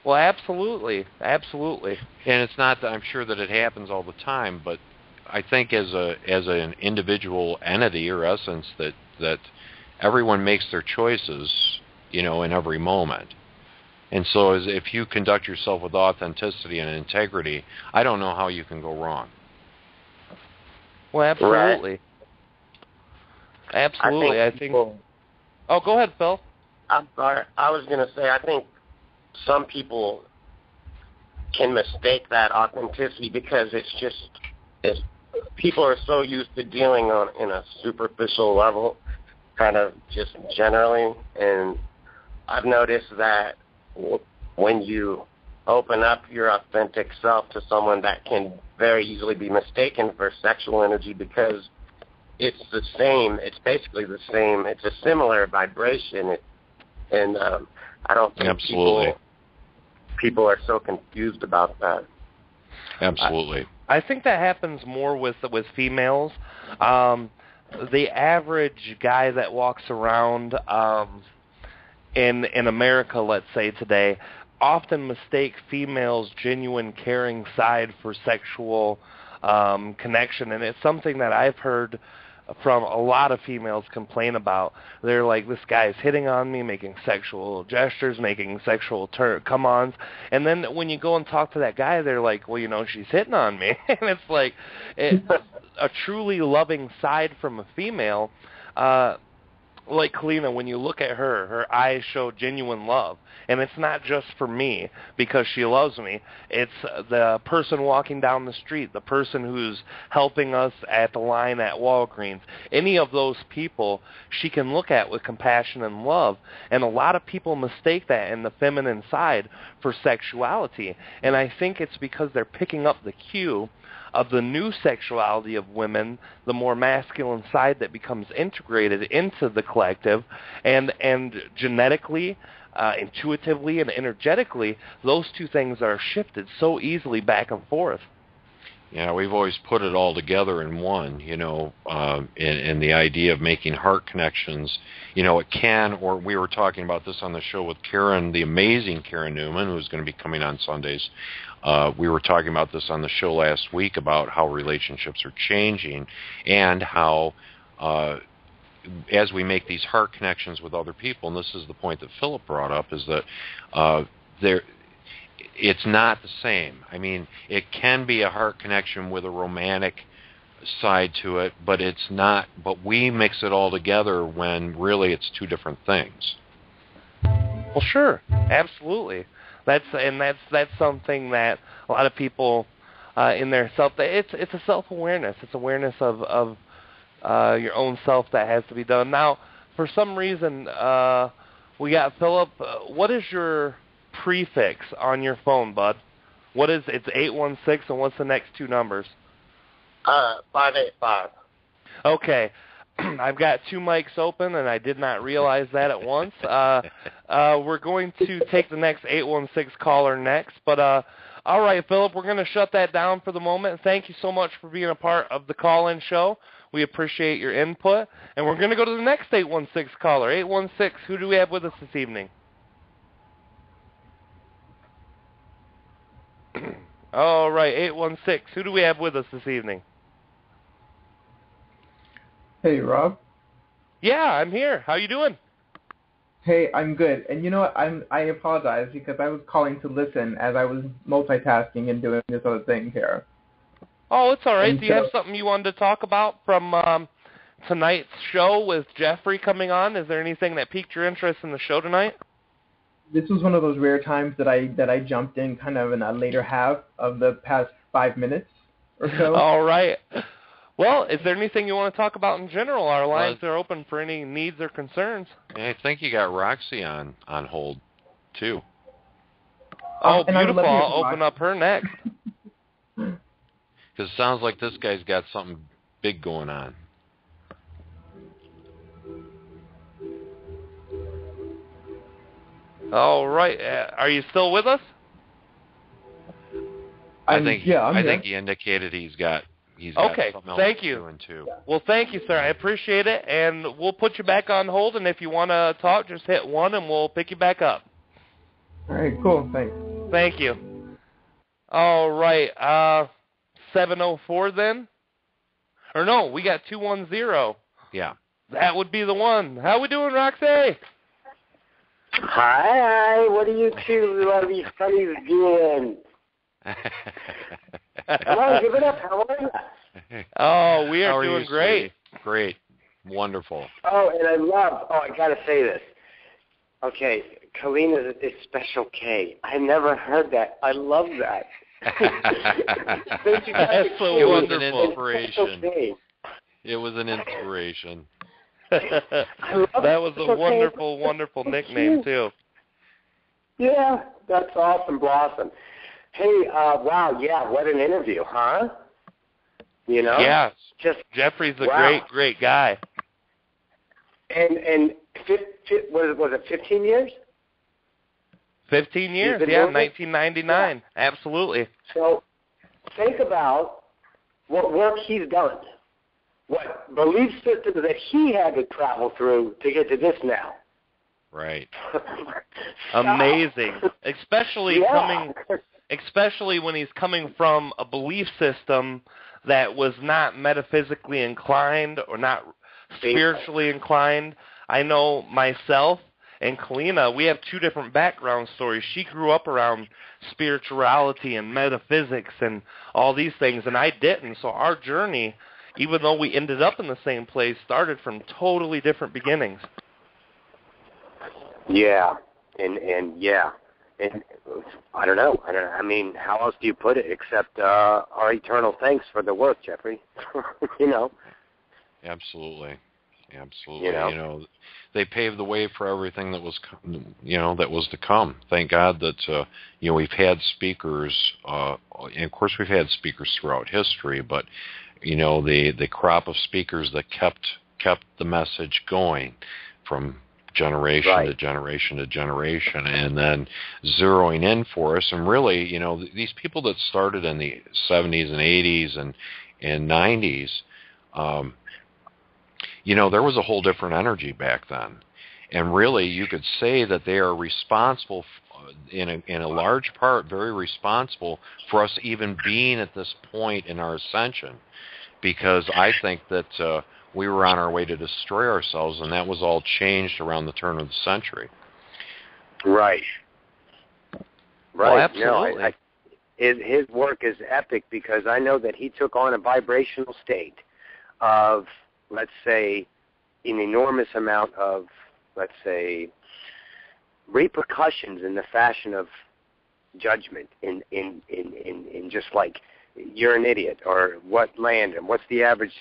Well, absolutely, absolutely. And it's not that I'm sure that it happens all the time, but I think as an individual entity or essence that everyone makes their choices, you know, in every moment. And so if you conduct yourself with authenticity and integrity, I don't know how you can go wrong. Well, absolutely. Right. Absolutely. I think Oh, go ahead, Phil. I'm sorry. I was going to say, I think some people can mistake that authenticity because people are so used to dealing in a superficial level, kind of just generally. And I've noticed that when you open up your authentic self to someone, that can very easily be mistaken for sexual energy because it's the same. It's basically the same. It's a similar vibration. I don't think people are so confused about that. Absolutely. I think that happens more with females. The average guy that walks around in America, let's say today, often mistake females' genuine caring side for sexual connection, and it's something that I've heard from a lot of females complain about. They're like, this guy is hitting on me, making sexual gestures, making sexual come-ons. And then when you go and talk to that guy, they're like, well, you know, she's hitting on me. And it's like a truly loving side from a female. Like Kalina, when you look at her, her eyes show genuine love. And it's not just for me because she loves me. It's the person walking down the street, the person who's helping us at the line at Walgreens. Any of those people she can look at with compassion and love. And a lot of people mistake that in the feminine side for sexuality. And I think it's because they're picking up the cue of the new sexuality of women, the more masculine side that becomes integrated into the collective, and genetically, intuitively, and energetically, those two things are shifted so easily back and forth. Yeah, we've always put it all together in one, you know, in the idea of making heart connections. You know, it can, or we were talking about this on the show with Karen, the amazing Karen Newman, who's going to be coming on Sundays. We were talking about this on the show last week about how relationships are changing and how as we make these heart connections with other people, and this is the point that Philip brought up, is that it's not the same. I mean, it can be a heart connection with a romantic side to it, but it's not. But we mix it all together when really it's two different things. Well, sure, absolutely. That's something that a lot of people in their self. It's a self-awareness. It's awareness of your own self that has to be done. Now, for some reason, we got Philip. What is your prefix on your phone, bud? What is it's 816, and what's the next two numbers? 585. Okay. I've got two mics open, and I did not realize that at once. We're going to take the next 816 caller next. But, all right, Philip, we're going to shut that down for the moment. Thank you so much for being a part of the call-in show. We appreciate your input. And we're going to go to the next 816 caller. 816, who do we have with us this evening? All right, 816, who do we have with us this evening? Hey, Rob. Yeah, I'm here. How you doing? Hey, I'm good. And you know what? I apologize because I was calling to listen as I was multitasking and doing this other thing here. Oh, it's all right. And do you have something you wanted to talk about from tonight's show with Geoffrey coming on? Is there anything that piqued your interest in the show tonight? This was one of those rare times that I jumped in kind of in a later half of the past 5 minutes or so. All right. Well, is there anything you want to talk about in general? Our lines are open for any needs or concerns. I think you got Roxy on hold, too. Oh, beautiful. I'll open up her next. Because it sounds like this guy's got something big going on. All right. Are you still with us? I think he indicated he's got okay, something else thank you. doing too. Well, thank you, sir. I appreciate it, and we'll put you back on hold, and if you want to talk, just hit 1, and we'll pick you back up. All right, cool. Thanks. Thank you. All right, 704 then? Or no, we got 210. Yeah. That would be the one. How we doing, Roxy? Hi, what are you two lovely funnies doing? Come on, give it up. How are you? Oh, we are doing great. Sweetie? Great. Wonderful. Oh, and I got to say this. Okay, Kalina is Special K. I never heard that. I love that. That's so it wonderful. Was an inspiration. It was an inspiration. That was a wonderful, wonderful nickname, too. Yeah, that's awesome, Blossom. Hey, wow, yeah, what an interview, huh? You know? Yeah, just Geoffrey's a great guy. And was it 15 years? 15 years, yeah, 1999, yeah. Absolutely. So think about what work he's done, what belief systems that he had to travel through to get to this now. Right. Amazing, especially when he's coming from a belief system that was not metaphysically inclined or not spiritually inclined. I know myself and Kalina, we have two different background stories. She grew up around spirituality and metaphysics and all these things, and I didn't. So our journey, even though we ended up in the same place, started from totally different beginnings. Yeah, and yeah. And I don't know. I mean, how else do you put it except our eternal thanks for the work, Geoffrey? You know. Absolutely. You know, they paved the way for everything that was, that was to come. Thank God that we've had speakers, and of course we've had speakers throughout history, but the crop of speakers that kept the message going from generation to generation to generation, and then zeroing in for us. And really, these people that started in the 70s and 80s and 90s, there was a whole different energy back then. And really, you could say that they are responsible, in a large part, very responsible for us even being at this point in our ascension, because I think that we were on our way to destroy ourselves, and that was all changed around the turn of the century. Right. Well, absolutely. No, his work is epic, because I know that he took on a vibrational state of, let's say, an enormous amount of, let's say, repercussions in the fashion of judgment, in just like, you're an idiot, or what land, and what's the average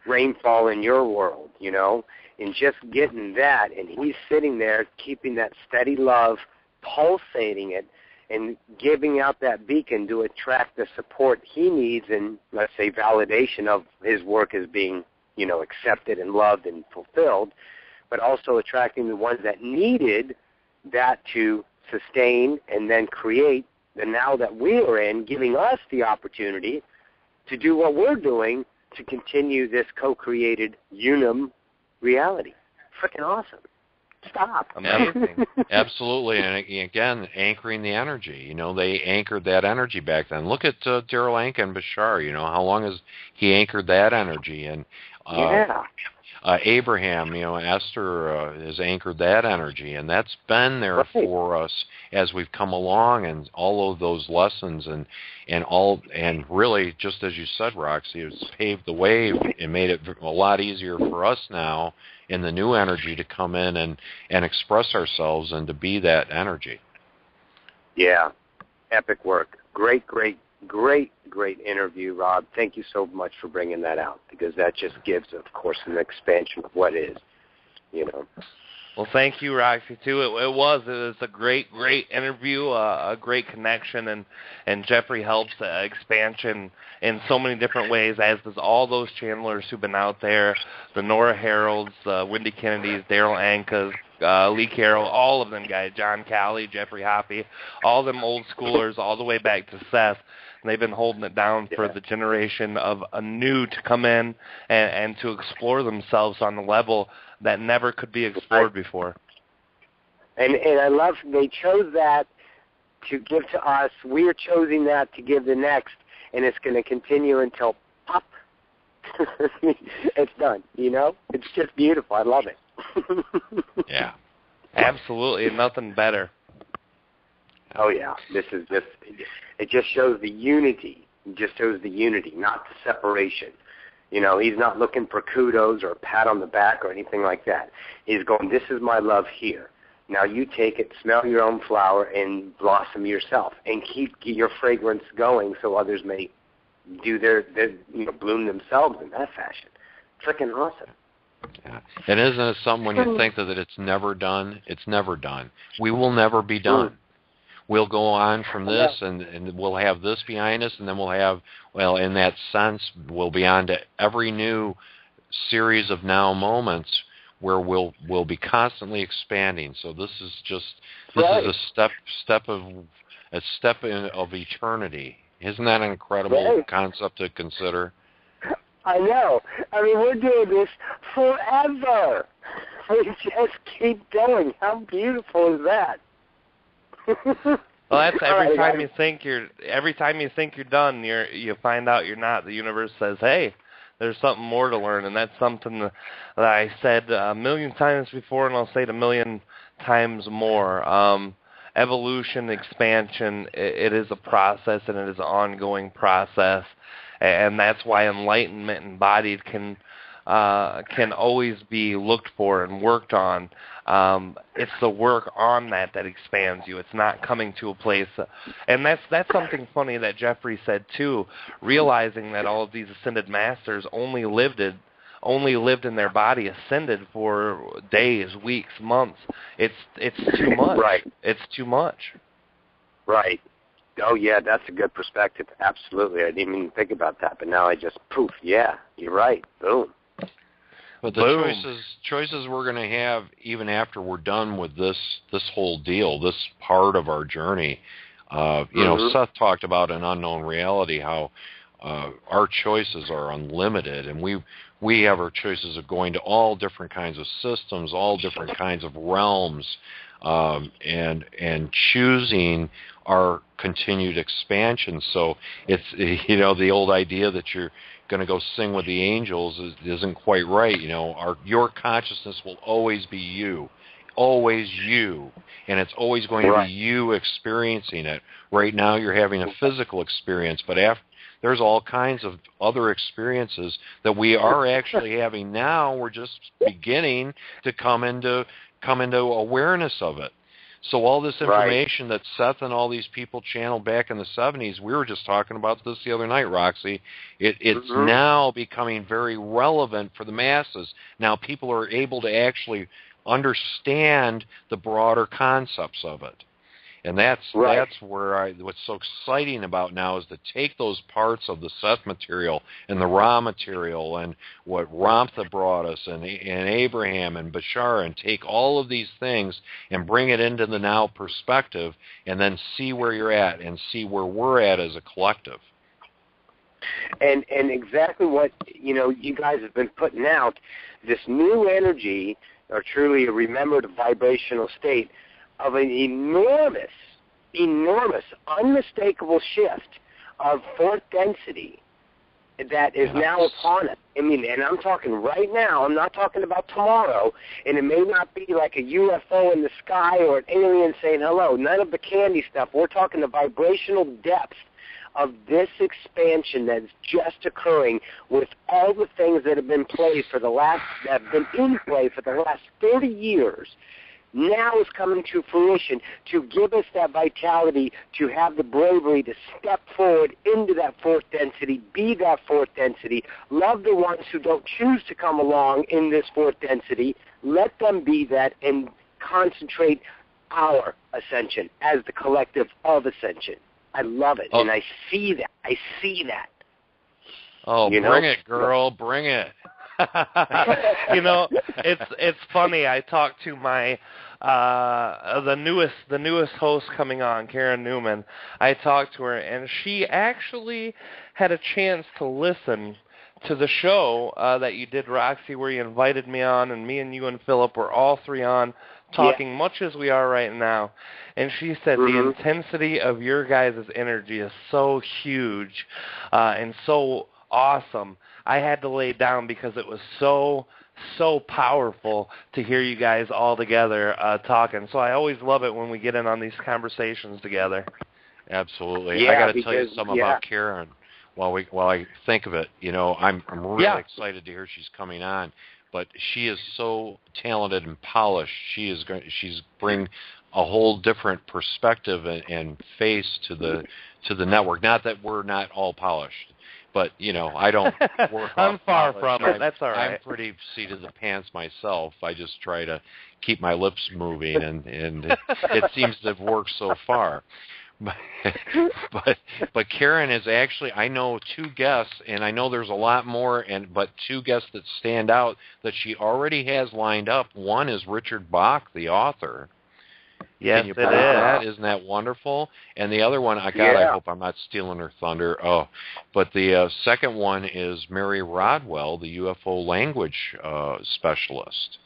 rainfall in your world, and just getting that, and he's sitting there keeping that steady love, pulsating it, and giving out that beacon to attract the support he needs, and let's say validation of his work as being, accepted and loved and fulfilled, but also attracting the ones that needed that to sustain and then create the now that we are in, giving us the opportunity to do what we're doing to continue this co-created unum reality. Freaking awesome. Stop. Amazing. Absolutely. And again, anchoring the energy. They anchored that energy back then. Look at Daryl Anka and Bashar. How long has he anchored that energy? And Abraham, Esther has anchored that energy, and that's been there for us as we've come along, and all of those lessons and really, just as you said, Roxy, it's paved the way and made it a lot easier for us now in the new energy to come in and express ourselves and to be that energy. Yeah, epic work. Great interview, Rob. Thank you so much for bringing that out, because that just gives, of course, an expansion of what is, Well, thank you, Roxy, too. It was a great interview, a great connection, and Geoffrey helps expansion in so many different ways, as does all those channelers who've been out there, the Nora Harolds, Wendy Kennedys, Daryl Ankas, Lee Carroll, all of them guys, John Callie, Geoffrey Hoppe, all them old schoolers all the way back to Seth. And they've been holding it down for the generation of a new to come in and to explore themselves on the level that never could be explored before. And I love they chose that to give to us. We are choosing that to give the next, and it's going to continue until pop. It's done, It's just beautiful. I love it. Yeah. Absolutely. Nothing better. Oh, yeah. This is just, it just shows the unity. It just shows the unity, not the separation. He's not looking for kudos or a pat on the back or anything like that. He's going, this is my love here. Now you take it, smell your own flower, and blossom yourself, and keep your fragrance going so others may do their bloom themselves in that fashion. Freaking awesome. Yeah. And isn't it something when you think that it's never done? It's never done. We will never be done. We'll go on from this, and we'll have this behind us, and then we'll have, in that sense, we'll be on to every new series of now moments where we'll be constantly expanding. So this is a step of eternity. Isn't that an incredible concept to consider? I know. I mean, we're doing this forever. We just keep going. How beautiful is that? Well, that's every time you think you're done, you find out you're not. The universe says, "Hey, there's something more to learn," and that's something that I said a million times before, and I'll say it a million times more. Evolution, expansion, it is a process, and it is an ongoing process, and that's why enlightenment embodied can always be looked for and worked on. It's the work on that expands you. It's not coming to a place, and that's something funny that Geoffrey said too. Realizing that all of these ascended masters only lived in their body ascended for days, weeks, months. It's too much. Right. It's too much. Right. Oh yeah, that's a good perspective. Absolutely. I didn't even think about that, but now I just poof. Yeah, you're right. Boom. But the choices we're going to have even after we're done with this whole deal, this part of our journey. You know, Seth talked about an unknown reality, how our choices are unlimited, and we have our choices of going to all different kinds of systems, all different kinds of realms, and choosing our continued expansion. So it's, you know, the old idea that you're going to go sing with the angels isn't quite right. You know, your consciousness will always be you, and it's always going to be you experiencing it. Right now you're having a physical experience, but there's all kinds of other experiences that we are actually having now. We're just beginning to come into awareness of it. So all this information that Seth and all these people channeled back in the 70s, we were just talking about this the other night, Roxy. It's now becoming very relevant for the masses. Now people are able to actually understand the broader concepts of it. And that's where what's so exciting about now is to take those parts of the Seth material and the Ra material and what Ramtha brought us and Abraham and Bashar, and take all of these things and bring it into the now perspective, and then see where you're at and see where we're at as a collective. And exactly what, you know, you guys have been putting out, this new energy, or truly a remembered vibrational state, of an enormous, unmistakable shift of fourth density that is now upon us. I mean, and I'm talking right now. I'm not talking about tomorrow. And it may not be like a UFO in the sky or an alien saying hello. None of the candy stuff. We're talking the vibrational depth of this expansion that's just occurring with all the things that have been in play for the last 30 years. Now is coming to fruition to give us that vitality, to have the bravery to step forward into that fourth density, be that fourth density, love the ones who don't choose to come along in this fourth density, let them be that, and concentrate our ascension as the collective of ascension. I love it, and I see that. Oh, bring it, girl, bring it. You know, it's funny. I talked to my the newest host coming on, Karen Newman. I talked to her, and she actually had a chance to listen to the show that you did, Roxy, where you invited me on, and me and you and Philip were all three on, talking much as we are right now. And she said the intensity of your guys' energy is so huge and so awesome. I had to lay down because it was so powerful to hear you guys all together talking. So I always love it when we get in on these conversations together. Absolutely. Yeah, I got to tell you something about Karen while I think of it. You know, I'm really excited to hear she's coming on. But she is so talented and polished. She's bring a whole different perspective and face to the network. Not that we're not all polished, but you know, I don't work. I'm far from it. That's all right. I'm pretty seat of the pants myself. I just try to keep my lips moving, and it seems to have worked so far. But Karen is actually, I know two guests, and I know there's a lot more, but two guests that stand out that she already has lined up. One is Richard Bach, the author. Yes, Can you believe that? Isn't that wonderful? And the other one, I hope I'm not stealing her thunder. Oh, but the second one is Mary Rodwell, the UFO language specialist.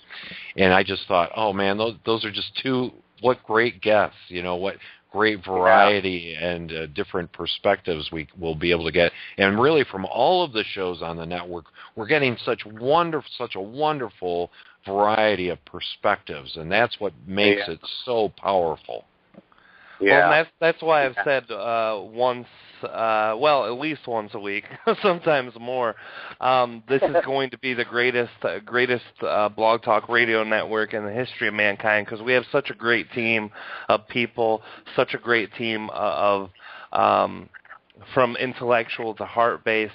And I just thought, oh man, those are just two. What great guests! You know what great variety and different perspectives we will be able to get. And really, from all of the shows on the network, we're getting such a wonderful variety of perspectives, and that's what makes it so powerful. Yeah. Well, that's why I've said at least once a week, sometimes more. This is going to be the greatest blog talk radio network in the history of mankind, because we have such a great team of people, such a great team of from intellectual to heart-based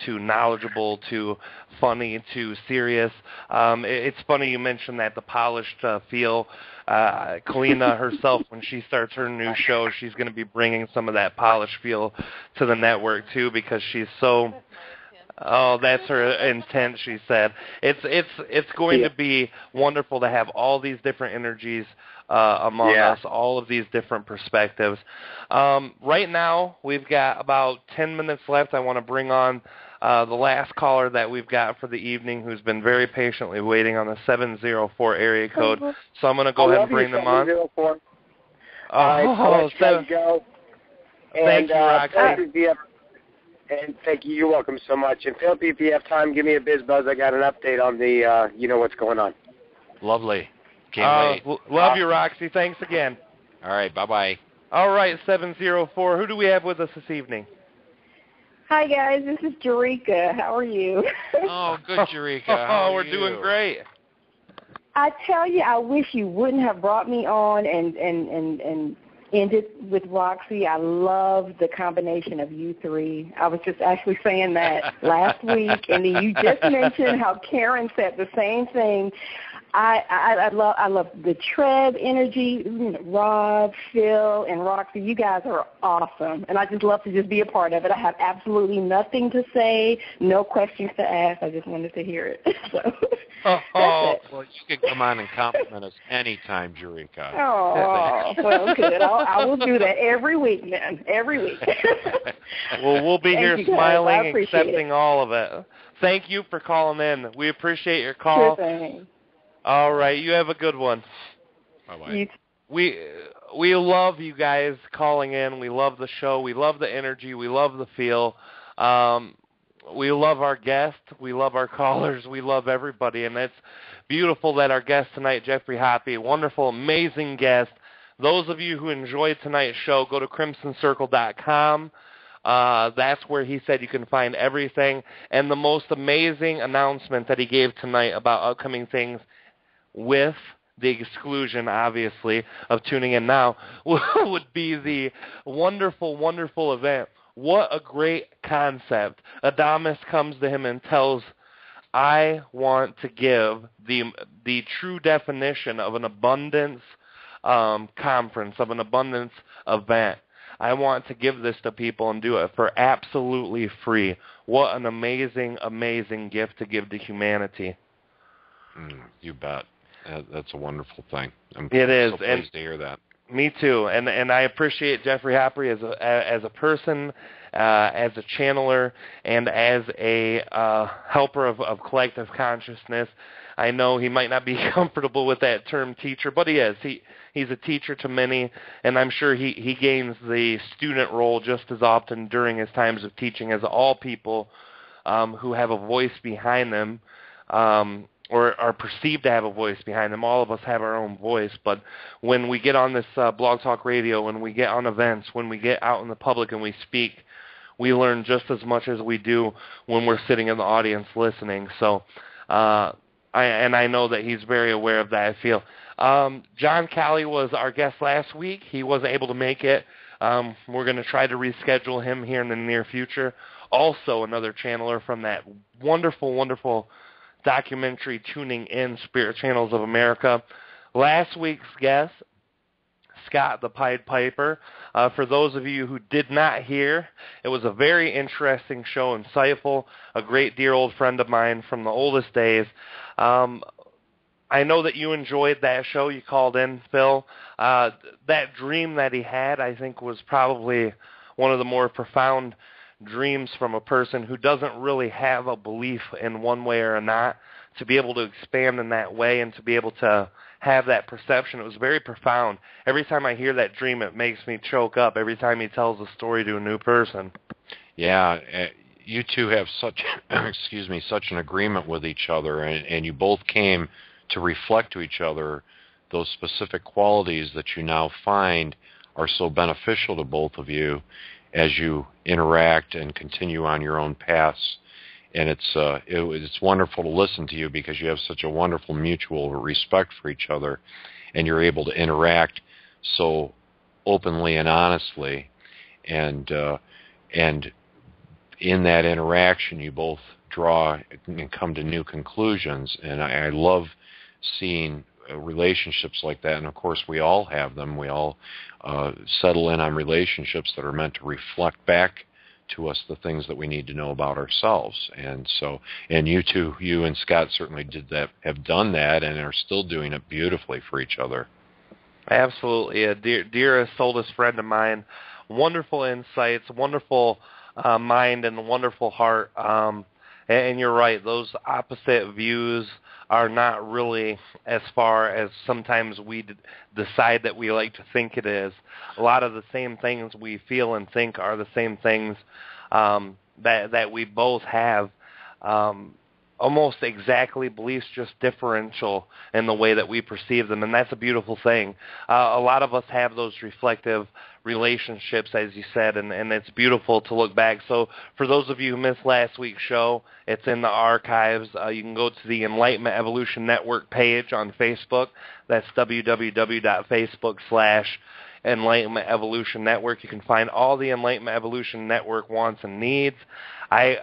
to knowledgeable to funny to serious. It's funny you mentioned that, the polished feel. Kalina herself, when she starts her new show, she's going to be bringing some of that polished feel to the network too, because she's so. Oh, that's her intent. She said it's going to be wonderful to have all these different energies among us, all of these different perspectives. Right now, we've got about 10 minutes left. I want to bring on the last caller that we've got for the evening, who's been very patiently waiting on the 704 area code. So I'm going to go ahead and bring them on. 704. All right, go. Thank you, Roxy. And thank you. You're welcome so much. And Phil, if you have time, give me a biz buzz. I got an update on the, what's going on. Lovely. Can't wait. Love you, Roxy. Thanks again. All right. Bye-bye. All right, 704. Who do we have with us this evening? Hi, guys. This is Jerika. How are you? Oh, good, Jerika. We're doing great. I tell you, I wish you wouldn't have brought me on and ended with Roxy. I love the combination of you three. I was just actually saying that last week, and then you just mentioned how Karen said the same thing. I love the Trev energy. Rob, Phil, and Roxy, you guys are awesome, and I just love to just be a part of it. I have absolutely nothing to say, no questions to ask. I just wanted to hear it. So that's it. Well, you can come on and compliment us anytime, Jerika. Oh, well, good. I will do that every week, man. Every week. Well, we'll be here smiling, accepting it. all of it. Thank you for calling in. We appreciate your call. Sure thing. All right, you have a good one. Bye-bye. We love you guys calling in. We love the show. We love the energy. We love the feel. We love our guests. We love our callers. We love everybody, and it's beautiful that our guest tonight, Geoffrey Hoppe, wonderful, amazing guest. Those of you who enjoyed tonight's show, go to crimsoncircle.com. That's where he said you can find everything. And the most amazing announcement that he gave tonight about upcoming things, with the exclusion, obviously, of tuning in now, would be the wonderful, wonderful event. What a great concept. Adamus comes to him and tells, I want to give the true definition of an abundance conference, of an abundance event. I want to give this to people and do it for absolutely free. What an amazing, amazing gift to give to humanity. You bet. That's a wonderful thing. It is. So pleased to hear that. Me too. And I appreciate Geoffrey Hoppe as a person, as a channeler, and as a helper of collective consciousness. I know he might not be comfortable with that term teacher, but he is. He's a teacher to many, and I'm sure he gains the student role just as often during his times of teaching as all people who have a voice behind them, or are perceived to have a voice behind them. All of us have our own voice, but when we get on this Blog Talk Radio, when we get on events, when we get out in the public and we speak, we learn just as much as we do when we're sitting in the audience listening. So I know that he's very aware of that, I feel. John Callie was our guest last week. He wasn't able to make it. We're going to try to reschedule him here in the near future. Also another channeler from that wonderful, wonderful documentary, Tuning In, Spirit Channels of America. Last week's guest, Scott the Pied Piper. For those of you who did not hear, it was a very interesting show, insightful, a great dear old friend of mine from the oldest days. I know that you enjoyed that show. You called in, Phil. That dream that he had, I think, was probably one of the more profound dreams from a person who doesn't really have a belief in one way or not, to be able to expand in that way and to be able to have that perception. It was very profound. Every time I hear that dream, it makes me choke up every time he tells a story to a new person. Yeah, you two have such, such an agreement with each other, and you both came to reflect to each other those specific qualities that you now find are so beneficial to both of you as you interact and continue on your own paths. And it's wonderful to listen to you because you have such a wonderful mutual respect for each other, and you're able to interact so openly and honestly, and in that interaction you both draw and come to new conclusions. And I love seeing relationships like that, and of course we all have them. We all settle in on relationships that are meant to reflect back to us the things that we need to know about ourselves. And so, and you two, you and Scott certainly have done that, and are still doing it beautifully for each other. Absolutely. A dearest, oldest friend of mine. Wonderful insights, wonderful mind, and wonderful heart. And you're right, those opposite views are not really as far as sometimes we decide that we like to think it is. A lot of the same things we feel and think are the same things that we both have. Almost exactly beliefs, just differential in the way that we perceive them, and that's a beautiful thing. A lot of us have those reflective relationships, as you said, and it's beautiful to look back. So for those of you who missed last week's show, it's in the archives. You can go to the Enlightenment Evolution Network page on Facebook. That's www.facebook.com/Enlightenment Evolution Network. You can find all the Enlightenment Evolution Network wants and needs.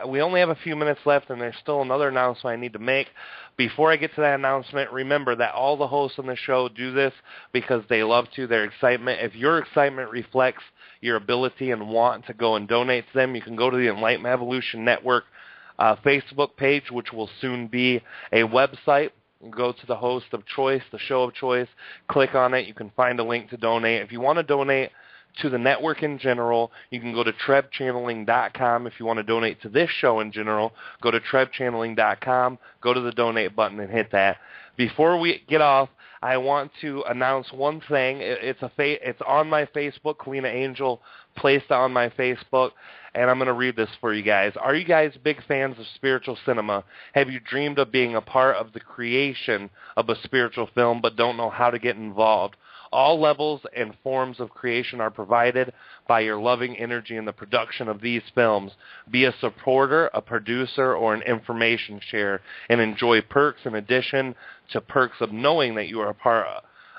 We only have a few minutes left, and there's still another announcement I need to make. Before I get to that announcement, remember that all the hosts on the show do this because they love to, their excitement. If your excitement reflects your ability and want to go and donate to them, you can go to the Enlightenment Evolution Network Facebook page, which will soon be a website. Go to the host of choice, the show of choice, click on it. You can find a link to donate. If you want to donate to the network in general, you can go to trebchanneling.com. If you want to donate to this show in general, go to trebchanneling.com, go to the donate button and hit that. Before we get off, I want to announce one thing. It's on my Facebook. Kalina Angel placed it on my Facebook, and I'm going to read this for you guys. Are you guys big fans of spiritual cinema? Have you dreamed of being a part of the creation of a spiritual film but don't know how to get involved? All levels and forms of creation are provided by your loving energy in the production of these films. Be a supporter, a producer, or an information share, and enjoy perks in addition to perks of knowing that you are a part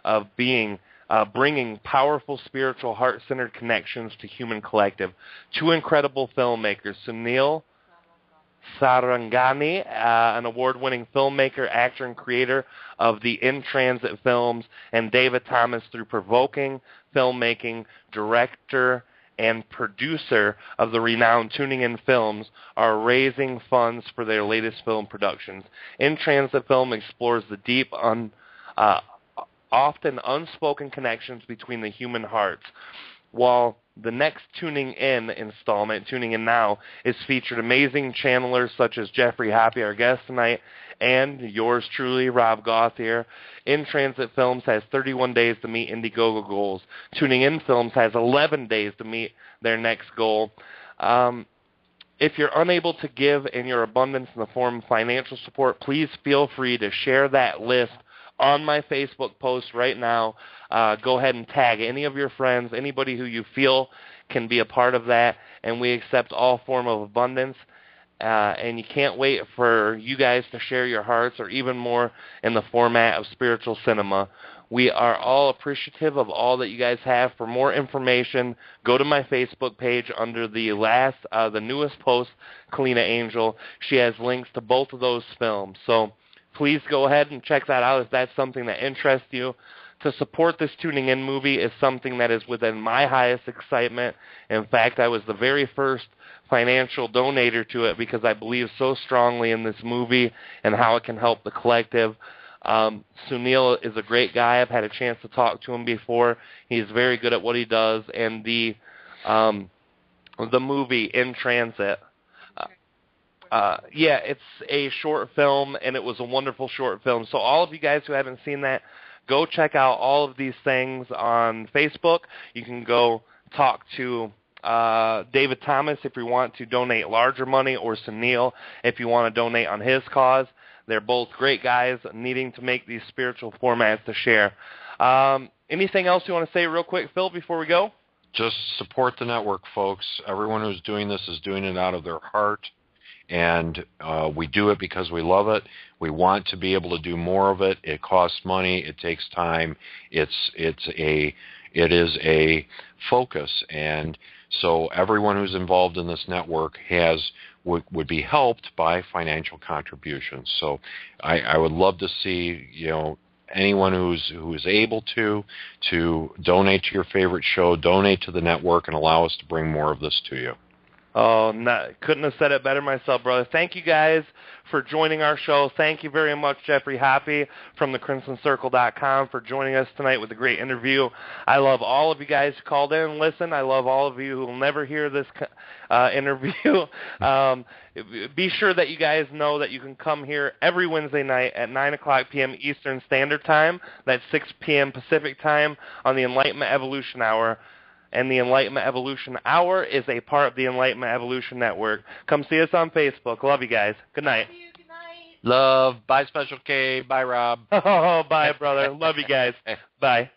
of bringing powerful spiritual heart-centered connections to human collective. Two incredible filmmakers, Sunil Sarangani, an award-winning filmmaker, actor, and creator of the In Transit films, and David Thomas, through provoking filmmaking, director, and producer of the renowned Tuning In Films, are raising funds for their latest film productions. In Transit film explores the deep, often unspoken connections between the human hearts, while the next Tuning In installment, Tuning In Now, is featured amazing channelers such as Geoffrey, Hoppe, our guest tonight, and yours truly, Rob Gauthier. In Transit Films has 31 days to meet Indiegogo goals. Tuning In Films has 11 days to meet their next goal. If you're unable to give in your abundance in the form of financial support, please feel free to share that list on my Facebook post right now. Go ahead and tag any of your friends, anybody who you feel can be a part of that, and we accept all form of abundance. And you can't wait for you guys to share your hearts, or even more in the format of spiritual cinema. We are all appreciative of all that you guys have. For more information, go to my Facebook page under the newest post, Kalina Angel. She has links to both of those films. So please go ahead and check that out if that's something that interests you. To support this Tuning In movie is something that is within my highest excitement. In fact, I was the very first financial donator to it because I believe so strongly in this movie and how it can help the collective. Sunil is a great guy. I've had a chance to talk to him before. He's very good at what he does. And the movie In Transit, it's a short film, and it was a wonderful short film. So all of you guys who haven't seen that, go check out all of these things on Facebook. You can go talk to David Thomas if you want to donate larger money, or Sunil if you want to donate on his cause. They're both great guys needing to make these spiritual formats to share. Anything else you want to say real quick, Phil, before we go? Just support the network, folks. Everyone who's doing this is doing it out of their heart, and we do it because we love it. We want to be able to do more of it. It costs money. It takes time. It is a focus, and so everyone who's involved in this network would be helped by financial contributions. So I would love to see, anyone who is able to donate to your favorite show, donate to the network, and allow us to bring more of this to you. Oh, couldn't have said it better myself, brother. Thank you guys for joining our show. Thank you very much, Geoffrey Hoppe from thecrimsoncircle.com, for joining us tonight with a great interview. I love all of you guys who called in and listened. I love all of you who will never hear this interview. Be sure that you guys know that you can come here every Wednesday night at 9 o'clock p.m. Eastern Standard Time. That's 6 p.m. Pacific Time on the Enlightenment Evolution Hour. And the Enlightenment Evolution Hour is a part of the Enlightenment Evolution Network. Come see us on Facebook. Love you guys. Good night. Love. Bye, Special K. Bye, Rob. Oh, bye, brother. Love you guys. Bye.